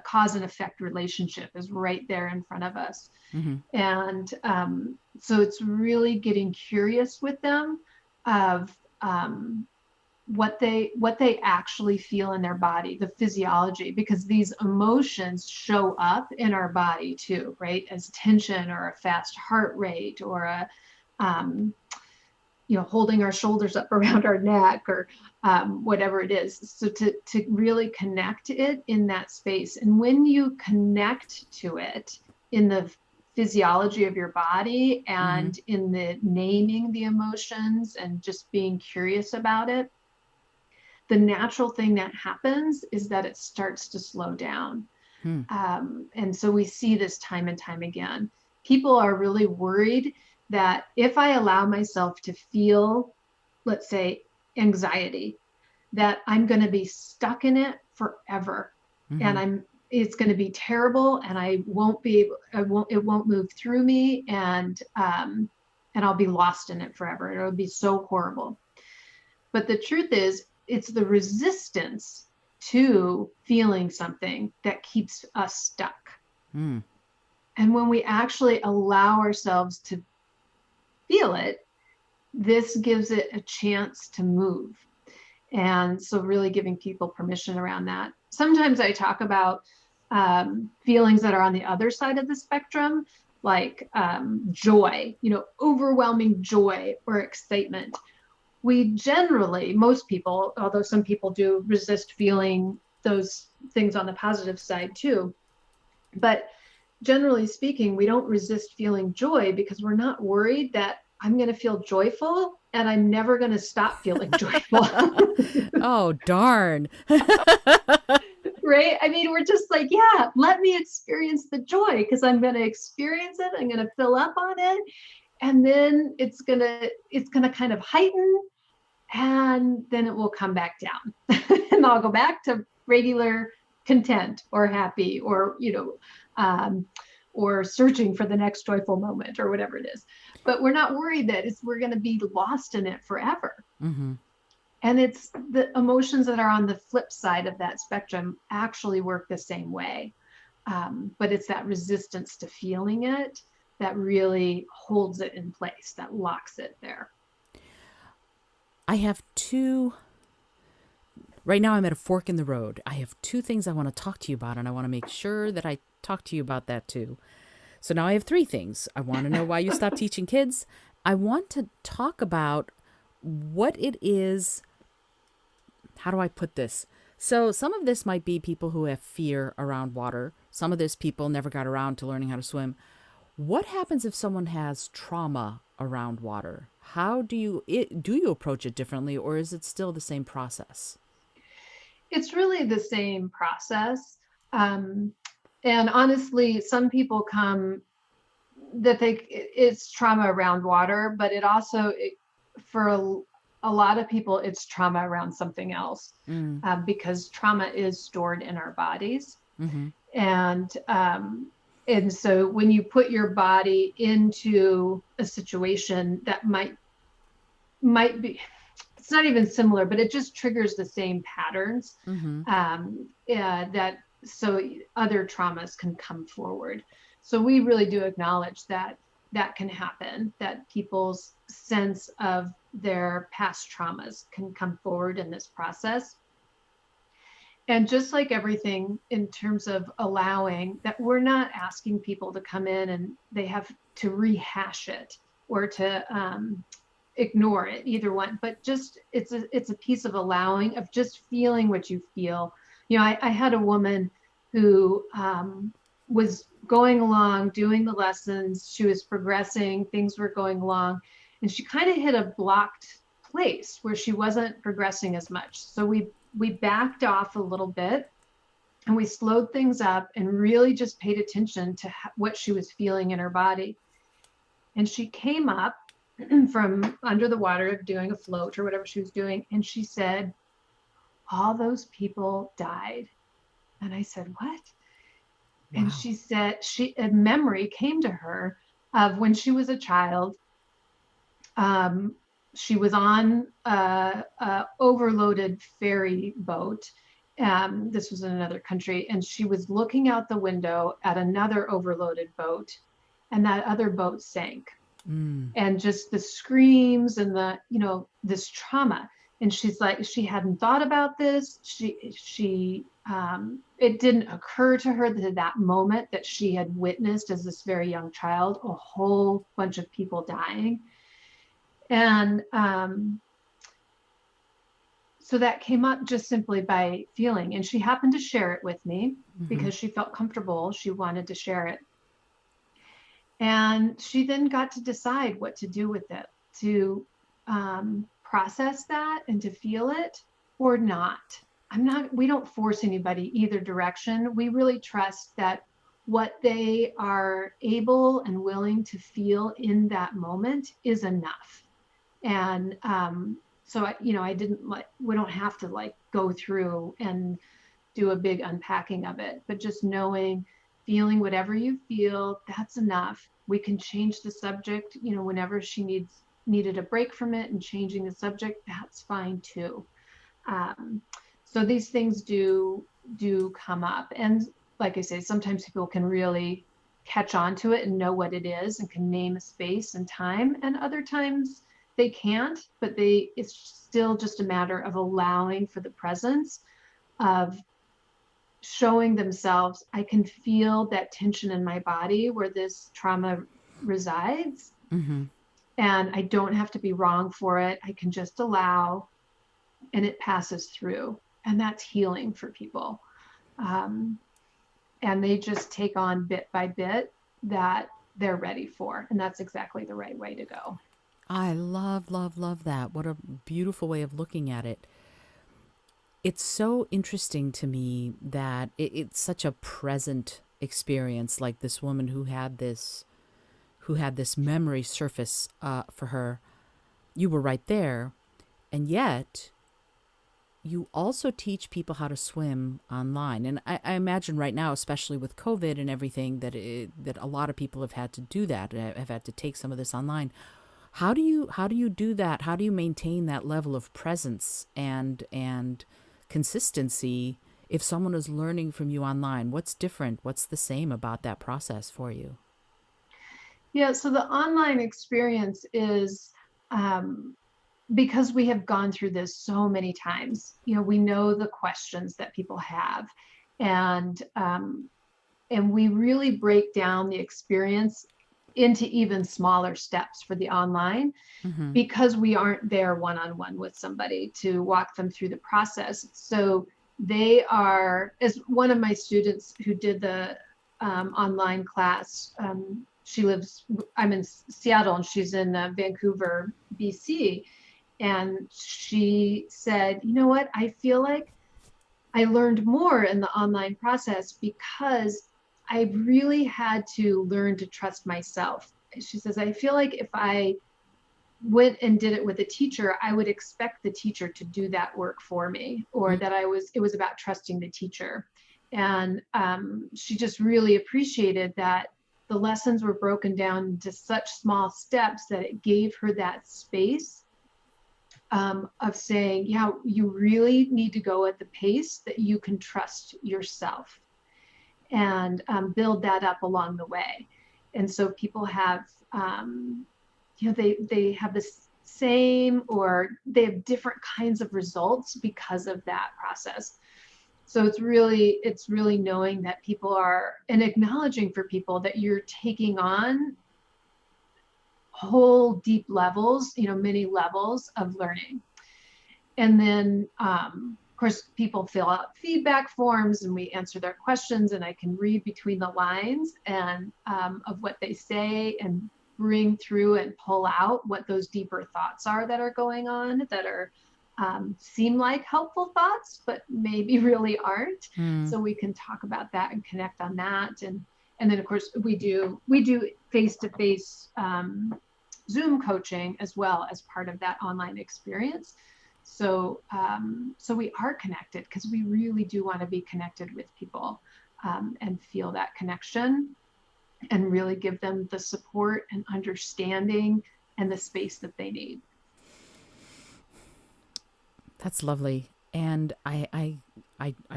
cause and effect relationship is right there in front of us. Mm-hmm. And so it's really getting curious with them of what they actually feel in their body, the physiology, because these emotions show up in our body too, right? As tension or a fast heart rate, or a um, holding our shoulders up around our neck, or whatever it is. So to really connect it in that space, and when you connect to it in the physiology of your body Mm-hmm. and in the naming the emotions and just being curious about it, the natural thing that happens is that it starts to slow down. Hmm. And so we see this time and time again. People are really worried that if I allow myself to feel, let's say, anxiety, that I'm going to be stuck in it forever. Mm-hmm. And it's going to be terrible, and it won't move through me, and I'll be lost in it forever. It'll be so horrible. But the truth is, it's the resistance to feeling something that keeps us stuck. Mm. And when we actually allow ourselves to feel it, this gives it a chance to move. And so, really giving people permission around that. Sometimes I talk about feelings that are on the other side of the spectrum, like joy, overwhelming joy or excitement. Most people, although some people do resist feeling those things on the positive side too, but generally speaking, we don't resist feeling joy because we're not worried that I'm going to feel joyful and I'm never going to stop feeling joyful. Oh, darn. Right? I mean, we're just like, yeah, let me experience the joy, because I'm going to experience it. I'm going to fill up on it. And then it's going to kind of heighten, and then it will come back down. And I'll go back to regular content or happy, or um, or searching for the next joyful moment or whatever it is. But we're not worried that we're going to be lost in it forever. Mm-hmm. And it's the emotions that are on the flip side of that spectrum actually work the same way. But it's that resistance to feeling it that really holds it in place, that locks it there. I have two. Right now, I'm at a fork in the road. I have two things I want to talk to you about, and I want to make sure that I talk to you about that too. So now I have three things. I want to know why you stopped teaching kids. I want to talk about what it is. How do I put this? So some of this might be people who have fear around water. Some of this people never got around to learning how to swim. What happens if someone has trauma around water? How do you approach it differently, or is it still the same process? It's really the same process. Um, and honestly, some people come that it's trauma around water, but for a lot of people, it's trauma around something else, Mm. because trauma is stored in our bodies. Mm-hmm. And And so when you put your body into a situation that might be, it's not even similar, but it just triggers the same patterns, Mm-hmm. that so other traumas can come forward. So we really do acknowledge that that can happen, that people's sense of their past traumas can come forward in this process. And just like everything in terms of allowing, that we're not asking people to come in and they have to rehash it or to ignore it, either one, but just it's a piece of allowing, of just feeling what you feel. I had a woman who was going along doing the lessons, she was progressing, things were going along, and she kind of hit a blocked place where she wasn't progressing as much. So we backed off a little bit and we slowed things up and really just paid attention to what she was feeling in her body. And she came up from under the water doing a float or whatever she was doing. And she said, all those people died. And I said, what? And Wow. she said, a memory came to her of when she was a child. Um, she was on a overloaded ferry boat. This was in another country, and she was looking out the window at another overloaded boat, and that other boat sank. Mm. And just the screams and this trauma. And she's like, she hadn't thought about this. It didn't occur to her that that moment that she had witnessed as this very young child a whole bunch of people dying. And so that came up just simply by feeling. And she happened to share it with me Mm-hmm. because she felt comfortable. She wanted to share it. And she then got to decide what to do with it, to process that and to feel it or not. We don't force anybody either direction. We really trust that what they are able and willing to feel in that moment is enough. And so I didn't like, we don't have to like go through and do a big unpacking of it, but just knowing, feeling whatever you feel, that's enough. We can change the subject, whenever she needed a break from it, and changing the subject, that's fine too. Um, so these things do come up. And like I say, sometimes people can really catch on to it and know what it is and can name a space and time. And other times they can't, but it's still just a matter of allowing for the presence of showing themselves. I can feel that tension in my body where this trauma resides, Mm-hmm. and I don't have to be wrong for it. I can just allow, and it passes through. And that's healing for people. Um, and they just take on bit by bit that they're ready for. And that's exactly the right way to go. I love, love, love that. What a beautiful way of looking at it. It's so interesting to me that it's such a present experience, like this woman who had this memory surface for her. You were right there, and yet you also teach people how to swim online. And I imagine right now, especially with COVID and everything, that a lot of people have had to do that, have had to take some of this online. How do you do that? How do you maintain that level of presence and consistency if someone is learning from you online? What's different? What's the same about that process for you? Yeah, so the online experience is, um, because we have gone through this so many times, we know the questions that people have. And we really break down the experience into even smaller steps for the online, Mm-hmm. because we aren't there one on one with somebody to walk them through the process. So they are, as one of my students who did the online class, I'm in Seattle and she's in Vancouver, BC. And she said, you know what? I feel like I learned more in the online process because I really had to learn to trust myself. She says, I feel like if I went and did it with a teacher, I would expect the teacher to do that work for me, or that it was about trusting the teacher. And she just really appreciated that the lessons were broken down into such small steps that it gave her that space of saying, yeah, you really need to go at the pace that you can trust yourself, and build that up along the way. And so people have, they have this same, or they have different kinds of results because of that process. So it's really knowing that people are, and acknowledging for people that you're taking on whole deep levels, many levels of learning. And then, of course, people fill out feedback forms and we answer their questions, and I can read between the lines and of what they say, and bring through and pull out what those deeper thoughts are that are going on, that are seem like helpful thoughts, but maybe really aren't. Mm. So we can talk about that and connect on that. And then of course we do face-to-face Zoom coaching as well as part of that online experience. So we are connected because we really do want to be connected with people, and feel that connection, and really give them the support and understanding and the space that they need. That's lovely. And I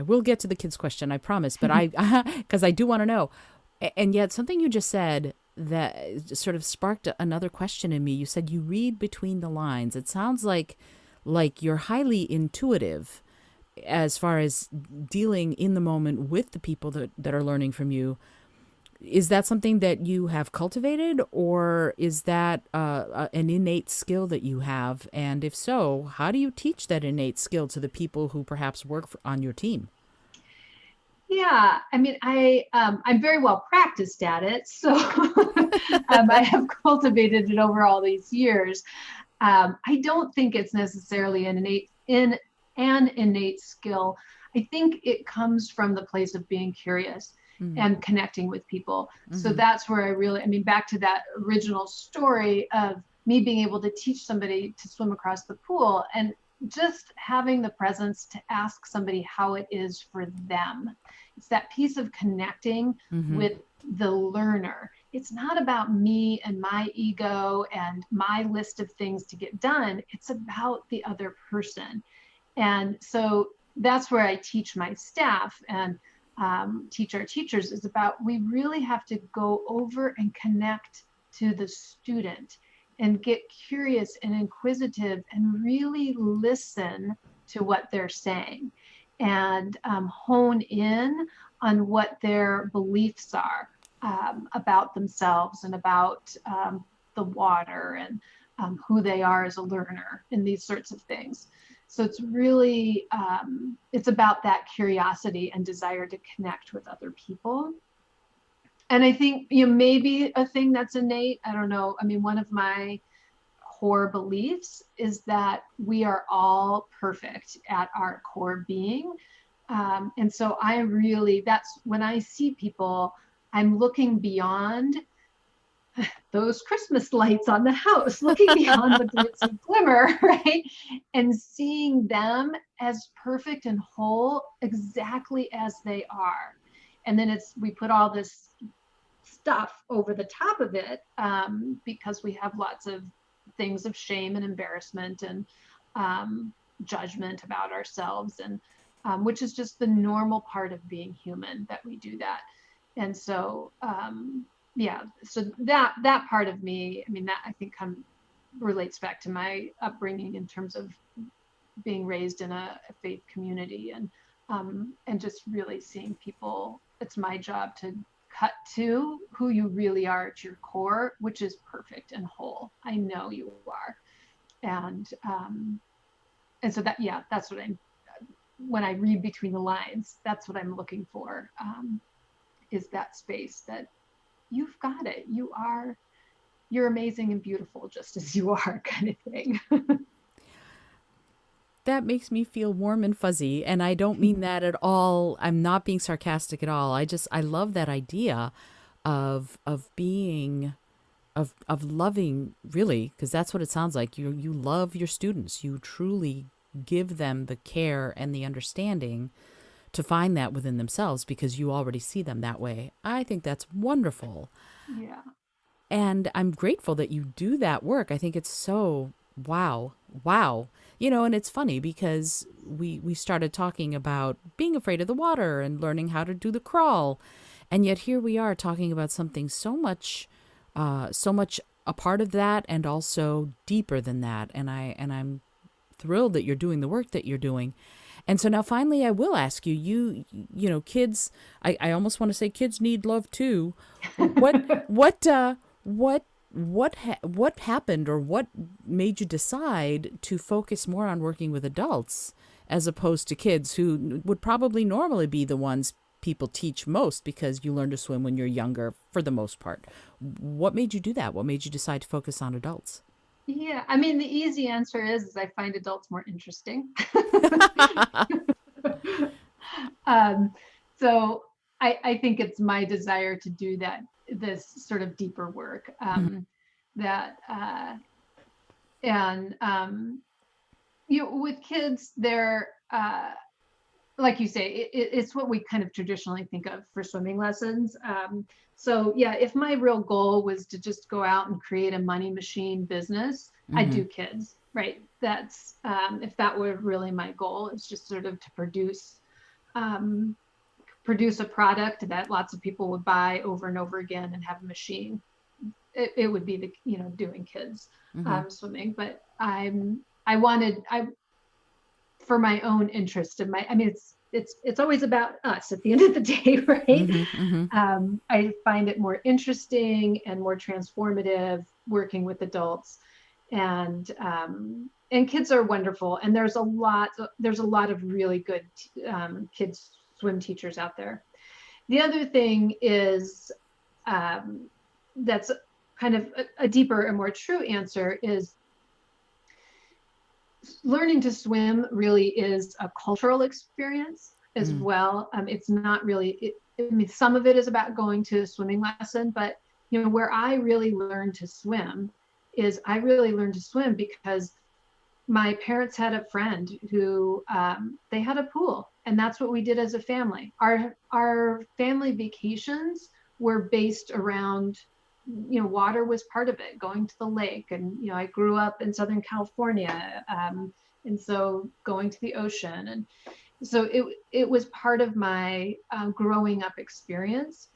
will get to the kids question, I promise, but I, because I do want to know. And yet something you just said that sort of sparked another question in me. You said you read between the lines. It sounds like you're highly intuitive as far as dealing in the moment with the people that are learning from you. Is that something that you have cultivated, or is that an innate skill that you have? And if so, how do you teach that innate skill to the people who perhaps work on your team? Yeah, I mean, I'm very well practiced at it, so I have cultivated it over all these years. I don't think it's necessarily an innate skill. I think it comes from the place of being curious Mm-hmm. and connecting with people. So Mm-hmm. that's where I mean, back to that original story of me being able to teach somebody to swim across the pool, and just having the presence to ask somebody how it is for them. It's that piece of connecting Mm-hmm. with the learner. It's not about me and my ego and my list of things to get done. It's about the other person. And so that's where I teach my staff, and teach our teachers, is about, we really have to go over and connect to the student and get curious and inquisitive and really listen to what they're saying, and hone in on what their beliefs are, about themselves and about the water, and who they are as a learner, and these sorts of things. So it's really, it's about that curiosity and desire to connect with other people. And I think, maybe a thing that's innate, I don't know. I mean, one of my core beliefs is that we are all perfect at our core being. And so that's when I see people, I'm looking beyond those Christmas lights on the house, looking beyond the glitz and glimmer, right? And seeing them as perfect and whole exactly as they are. And then we put all this stuff over the top of it, because we have lots of things of shame and embarrassment and judgment about ourselves, and which is just the normal part of being human, that we do that. And so yeah, so that part of me, I mean, that I think relates back to my upbringing in terms of being raised in a faith community, and just really seeing people. It's my job to cut to who you really are at your core, which is perfect and whole. I know you are. And so that's what I'm, when I read between the lines, that's what I'm looking for, is that space that you've got it. You're amazing and beautiful just as you are, kind of thing. That makes me feel warm and fuzzy, and I don't mean that at all. I'm not being sarcastic at all. I love that idea of being of loving, really, because that's what it sounds like. You love your students. You truly give them the care and the understanding to find that within themselves because you already see them that way. I think that's wonderful. Yeah. And I'm grateful that you do that work. I think it's so wow. Wow. You know, and it's funny because we started talking about being afraid of the water and learning how to do the crawl. And yet here we are talking about something so much a part of that and also deeper than that. And I'm thrilled that you're doing the work that you're doing. And so now finally I will ask you, you know, kids, I almost want to say kids need love too. What what uh what happened or what made you decide to focus more on working with adults as opposed to kids who would probably normally be the ones people teach most because you learn to swim when you're younger for the most part. What made you do that? What made you decide to focus on adults? Yeah. I mean, the easy answer is I find adults more interesting. um, so I think it's my desire to do that, this sort of deeper work, Mhm, that, and, you know, with kids, they're, like you say, it's what we kind of traditionally think of for swimming lessons. So yeah, if my real goal was to just go out and create a money machine business, I'd mhm, do kids, right? That's, if that were really my goal, it's just sort of to um, produce a product that lots of people would buy over and over again and have a machine. It would be the, you know, doing kids mhm, swimming. But I wanted, I for my own interest in my, I mean, it's always about us at the end of the day, right? mhm, mhm, I find it more interesting and more transformative working with adults, and kids are wonderful, and there's a lot of really good kids swim teachers out there. The other thing is, um, that's kind of a deeper and more true answer is learning to swim really is a cultural experience as mhm, well. It's not really, I mean, some of it is about going to a swimming lesson, but you know, where I really learned to swim is I really learned to swim because my parents had a friend who, they had a pool, and that's what we did as a family. Our family vacations were based around, you know, water was part of it, going to the lake. And you know, I grew up in Southern California, and so going to the ocean, and so it was part of my growing up experience.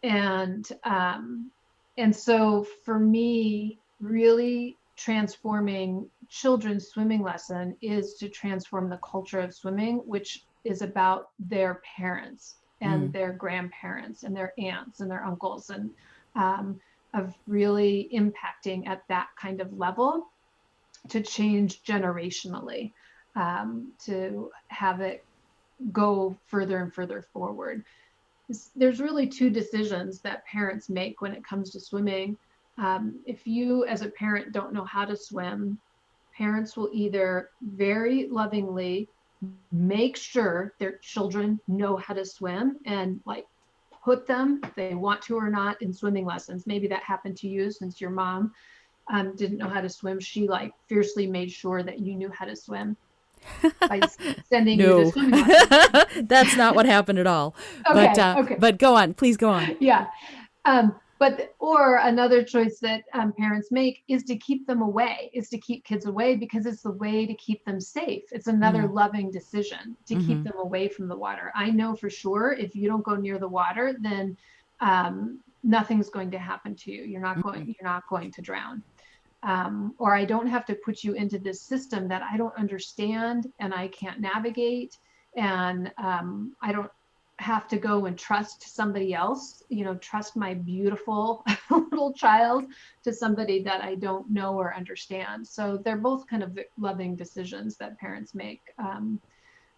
And um, and so for me, really transforming children's swimming lesson is to transform the culture of swimming, which is about their parents and mhm. their grandparents and their aunts and their uncles, and um, of really impacting at that kind of level to change generationally, to have it go further and further forward. There's really two decisions that parents make when it comes to swimming. If you, as a parent, don't know how to swim, parents will either very lovingly make sure their children know how to swim and like put them, if they want to or not, in swimming lessons. Maybe that happened to you since your mom didn't know how to swim. She like fiercely made sure that you knew how to swim by sending you to No. swimming lessons. That's not what happened at all. Okay, okay. But go on, please go on. Yeah. But or another choice that parents make is to keep them away, is to keep kids away because it's the way to keep them safe. It's another Mhm, loving decision to keep mhm, them away from the water. I know for sure if you don't go near the water, then nothing's going to happen to you. mhm, You're not going to drown. Or I don't have to put you into this system that I don't understand and I can't navigate, and I don't have to go and trust somebody else, you know, trust my beautiful little child to somebody that I don't know or understand. So they're both kind of loving decisions that parents make,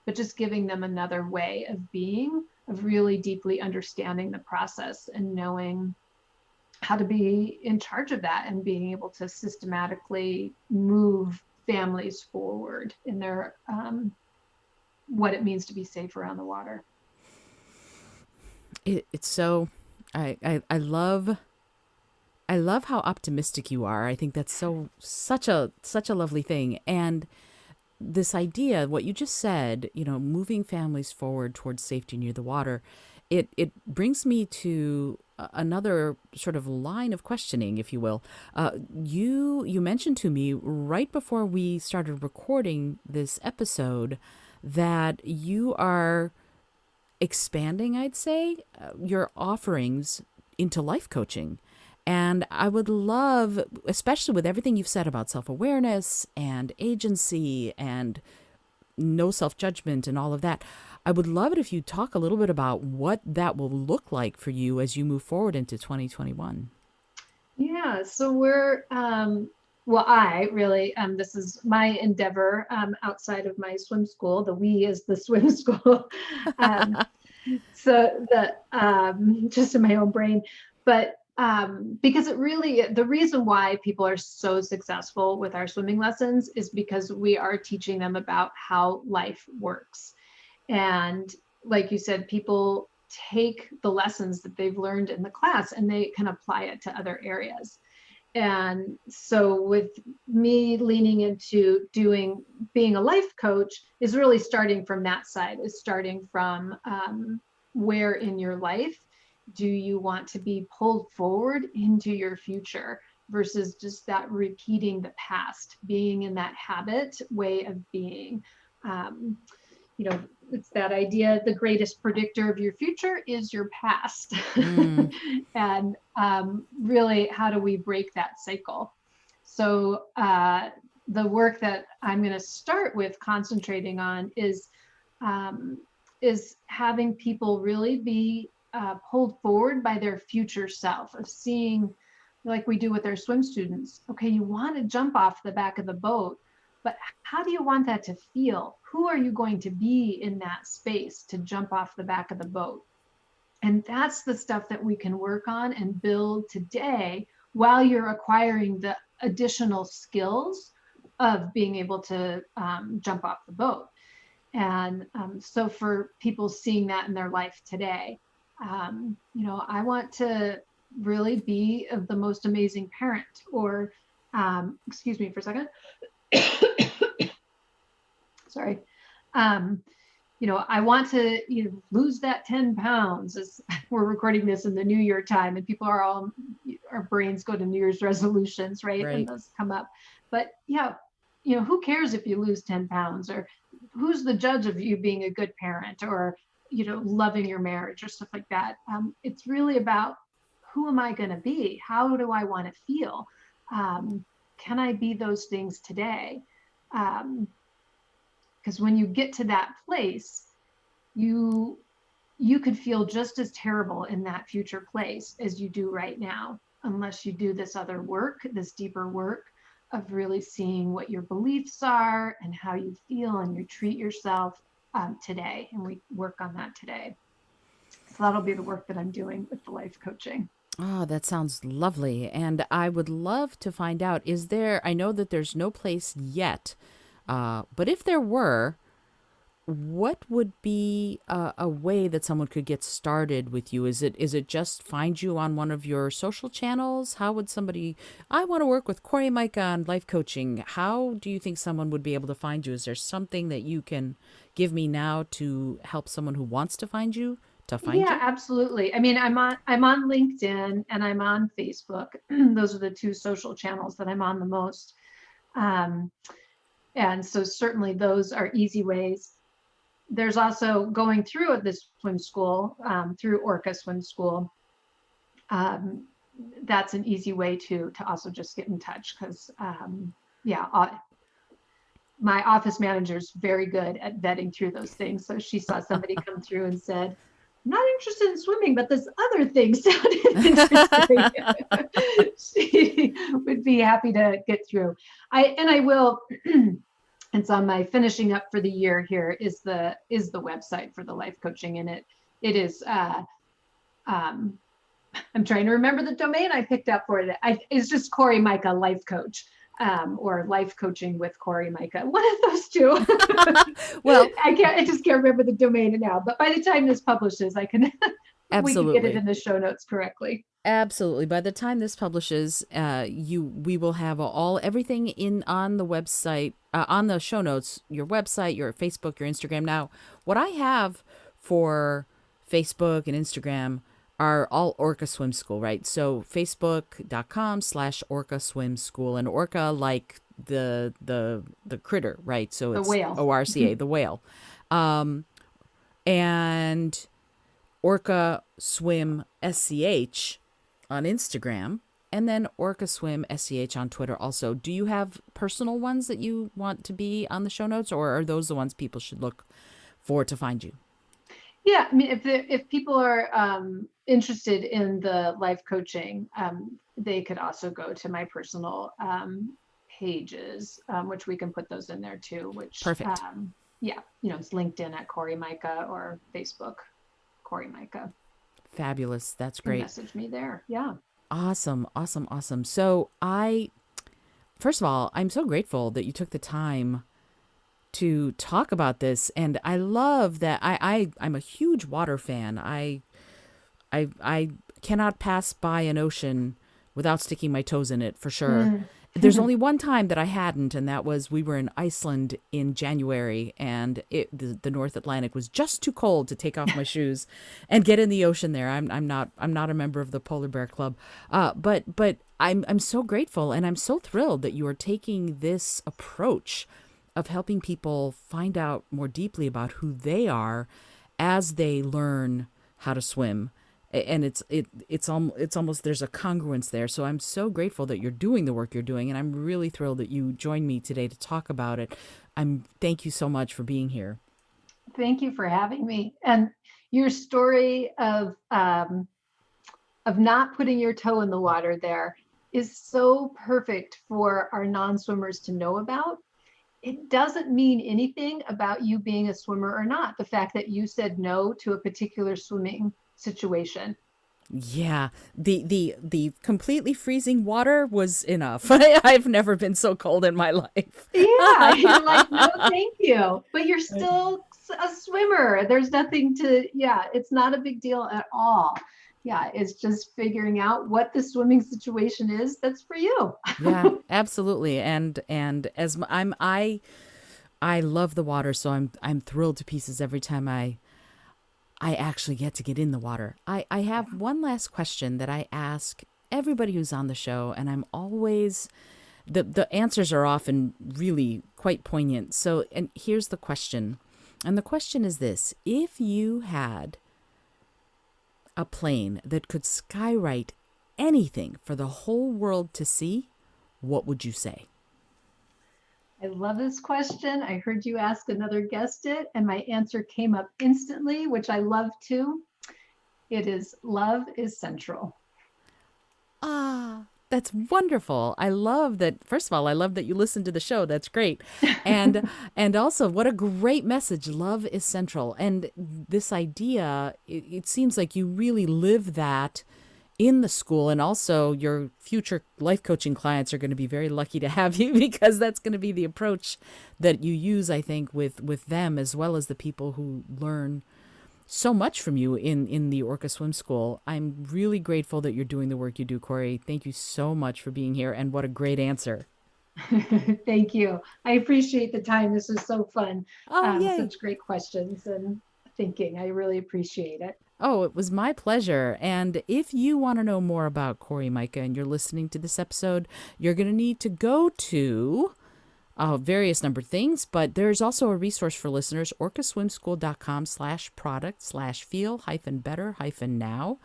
but just giving them another way of being, of really deeply understanding the process and knowing how to be in charge of that and being able to systematically move families forward in their, what it means to be safe around the water. it's so I love how optimistic you are. I think that's such a lovely thing. And this idea, what you just said, moving families forward towards safety near the water, it brings me to another sort of line of questioning, if you will. You mentioned to me right before we started recording this episode that you are expanding, I'd say, your offerings into life coaching. And I would love, especially with everything you've said about self awareness and agency and no self judgment and all of that, I would love it if you talk a little bit about what that will look like for you as you move forward into 2021. Yeah, so we're well, I really this is my endeavor outside of my swim school. The we is the swim school. um, so the just in my own brain, but because it really, the reason why people are so successful with our swimming lessons is because we are teaching them about how life works. And like you said, people take the lessons that they've learned in the class and they can apply it to other areas. And so with me leaning into being a life coach is really starting from that side, is starting from where in your life do you want to be pulled forward into your future versus just that repeating the past, being in that habit way of being. Um, it's that idea, the greatest predictor of your future is your past. Mm, And really, how do we break that cycle? So the work that I'm going to start with concentrating on um, is having people really be pulled forward by their future self, of seeing, like we do with our swim students. Okay, you want to jump off the back of the boat, but how do you want that to feel? Who are you going to be in that space to jump off the back of the boat? And that's the stuff that we can work on and build today while you're acquiring the additional skills of being able to jump off the boat. And so for people seeing that in their life today, I want to really be the most amazing parent, or excuse me for a second. Sorry. Um, I want to lose that 10 pounds, as we're recording this in the New Year time, and people are all, our brains go to New Year's resolutions, right? And right. those come up. But yeah, who cares if you lose 10 pounds, or who's the judge of you being a good parent, or, loving your marriage or stuff like that. It's really about, who am I going to be? How do I want to feel? Can I be those things today? Because when you get to that place, you could feel just as terrible in that future place as you do right now, unless you do this other work, this deeper work of really seeing what your beliefs are and how you feel and you treat yourself today. And we work on that today. So that'll be the work that I'm doing with the life coaching. Oh, that sounds lovely. And I would love to find out, is there, I know that there's no place yet, but if there were, what would be a way that someone could get started with you? Is it just find you on one of your social channels? How would somebody, I want to work with Cori, Myka on life coaching. How do you think someone would be able to find you? Is there something that you can give me now to help someone who wants to find you to find Yeah, you? absolutely. I mean, I'm on LinkedIn and I'm on Facebook. Those are the two social channels that I'm on the most. Um, and so certainly those are easy ways. There's also going through at this swim school, through Orca Swim School. Um, that's an easy way to also just get in touch, because yeah, my office manager is very good at vetting through those things. So she saw somebody come through and said, "I'm not interested in swimming, but this other thing sounded interesting." She would be happy to get through. I will. It's on my finishing up for the year here is the website for the life coaching, and it is um I'm trying to remember the domain I picked up for it. It's just Cori Myka Life Coach, or Life Coaching with Cori Myka. One of those two. Well, I just can't remember the domain now. But by the time this publishes, I can we could get it Absolutely. in the show notes correctly. Absolutely. By the time this publishes, we will have all everything in on the website, on the show notes, your website, your Facebook, your Instagram. Now, what I have for Facebook and Instagram are all Orca Swim School, right? So facebook.com/Orca Swim School, and Orca like the critter, right? So The it's whale. ORCA, the whale. And Orca Swim SCH on Instagram, and then Orca Swim SCH on Twitter also. Do you have personal ones that you want to be on the show notes, or are those the ones people should look for to find you? Yeah, I mean, if people are interested in the life coaching, they could also go to my personal pages, which we can put those in there too. Which, Perfect. yeah, it's LinkedIn at Cori Myka or Facebook Cori Myka. Fabulous. That's You can great. message me there. Yeah. Awesome. Awesome. Awesome. First of all, I'm so grateful that you took the time to talk about this. And I love that I'm a huge water fan. I cannot pass by an ocean without sticking my toes in it for sure. Mm. There's only one time that I hadn't, and that was we were in Iceland in January, and the North Atlantic was just too cold to take off my shoes and get in the ocean there. I'm not a member of the Polar Bear Club, but I'm so grateful and I'm so thrilled that you are taking this approach of helping people find out more deeply about who they are as they learn how to swim. And it's almost there's a congruence there. So I'm so grateful that you're doing the work you're doing, and I'm really thrilled that you joined me today to talk about it. Thank you so much for being here. Thank you for having me. And your story of not putting your toe in the water there is so perfect for our non-swimmers to know about. It doesn't mean anything about you being a swimmer or not. The fact that you said no to a particular swimming situation. Yeah, the completely freezing water was enough. I've never been so cold in my life. Yeah, you're like, no, thank you. But you're still a swimmer. There's nothing to, yeah, it's not a big deal at all. Yeah, it's just figuring out what the swimming situation is that's for you. Yeah, absolutely. And as I love the water, so I'm thrilled to pieces every time I actually get in the water. I have one last question that I ask everybody who's on the show, and I'm always the answers are often really quite poignant. So, and here's the question. And the question is this: if you had a plane that could skywrite anything for the whole world to see, what would you say? I love this question. I heard you ask another guest it, and my answer came up instantly, which I love too. It is love is central. Ah, that's wonderful. I love that. First of all, I love that you listen to the show. That's great. And and also what a great message. Love is central. And this idea, it seems like you really live that in the school, and also your future life coaching clients are going to be very lucky to have you because that's going to be the approach that you use, I think, with them as well as the people who learn so much from you in the Orca Swim School. I'm really grateful that you're doing the work you do, Cori. Thank you so much for being here, and what a great answer. Thank you. I appreciate the time. This was so fun. Oh, yay. Such great questions and thinking. I really appreciate it. Oh, it was my pleasure. And if you want to know more about Cori Myka and you're listening to this episode, you're going to need to go to various number of things, but there's also a resource for listeners, orcaswimschool.com/product/feel-better-now.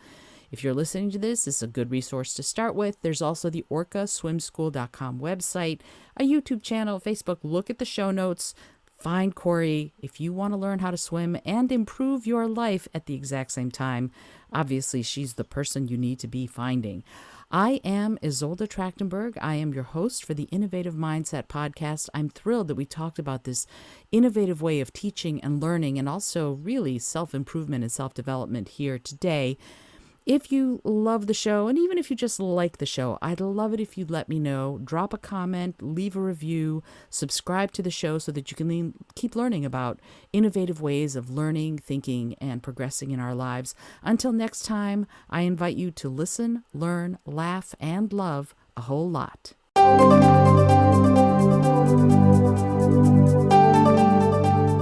If you're listening to this, this is a good resource to start with. There's also the orcaswimschool.com website, a YouTube channel, Facebook. Look at the show notes. Find Cori if you want to learn how to swim and improve your life at the exact same time. Obviously, she's the person you need to be finding. I am Isolde Trachtenberg. I am your host for the Innovative Mindset podcast. I'm thrilled that we talked about this innovative way of teaching and learning, and also really self-improvement and self-development here today. If you love the show, and even if you just like the show, I'd love it if you'd let me know. Drop a comment, leave a review, subscribe to the show so that you can keep learning about innovative ways of learning, thinking, and progressing in our lives. Until next time, I invite you to listen, learn, laugh, and love a whole lot.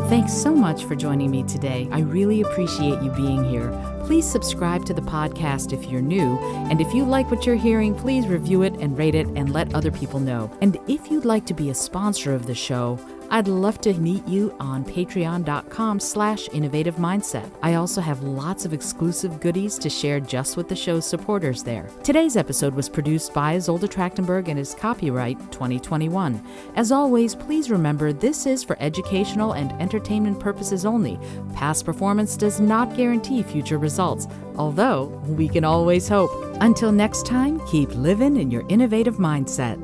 Thanks so much for joining me today. I really appreciate you being here. Please subscribe to the podcast if you're new, and if you like what you're hearing, please review it and rate it and let other people know. And if you'd like to be a sponsor of the show, I'd love to meet you on patreon.com/innovative mindset. I also have lots of exclusive goodies to share just with the show's supporters there. Today's episode was produced by Isolde Trachtenberg and is copyright 2021. As always, please remember this is for educational and entertainment purposes only. Past performance does not guarantee future results, although we can always hope. Until next time, keep living in your innovative mindset.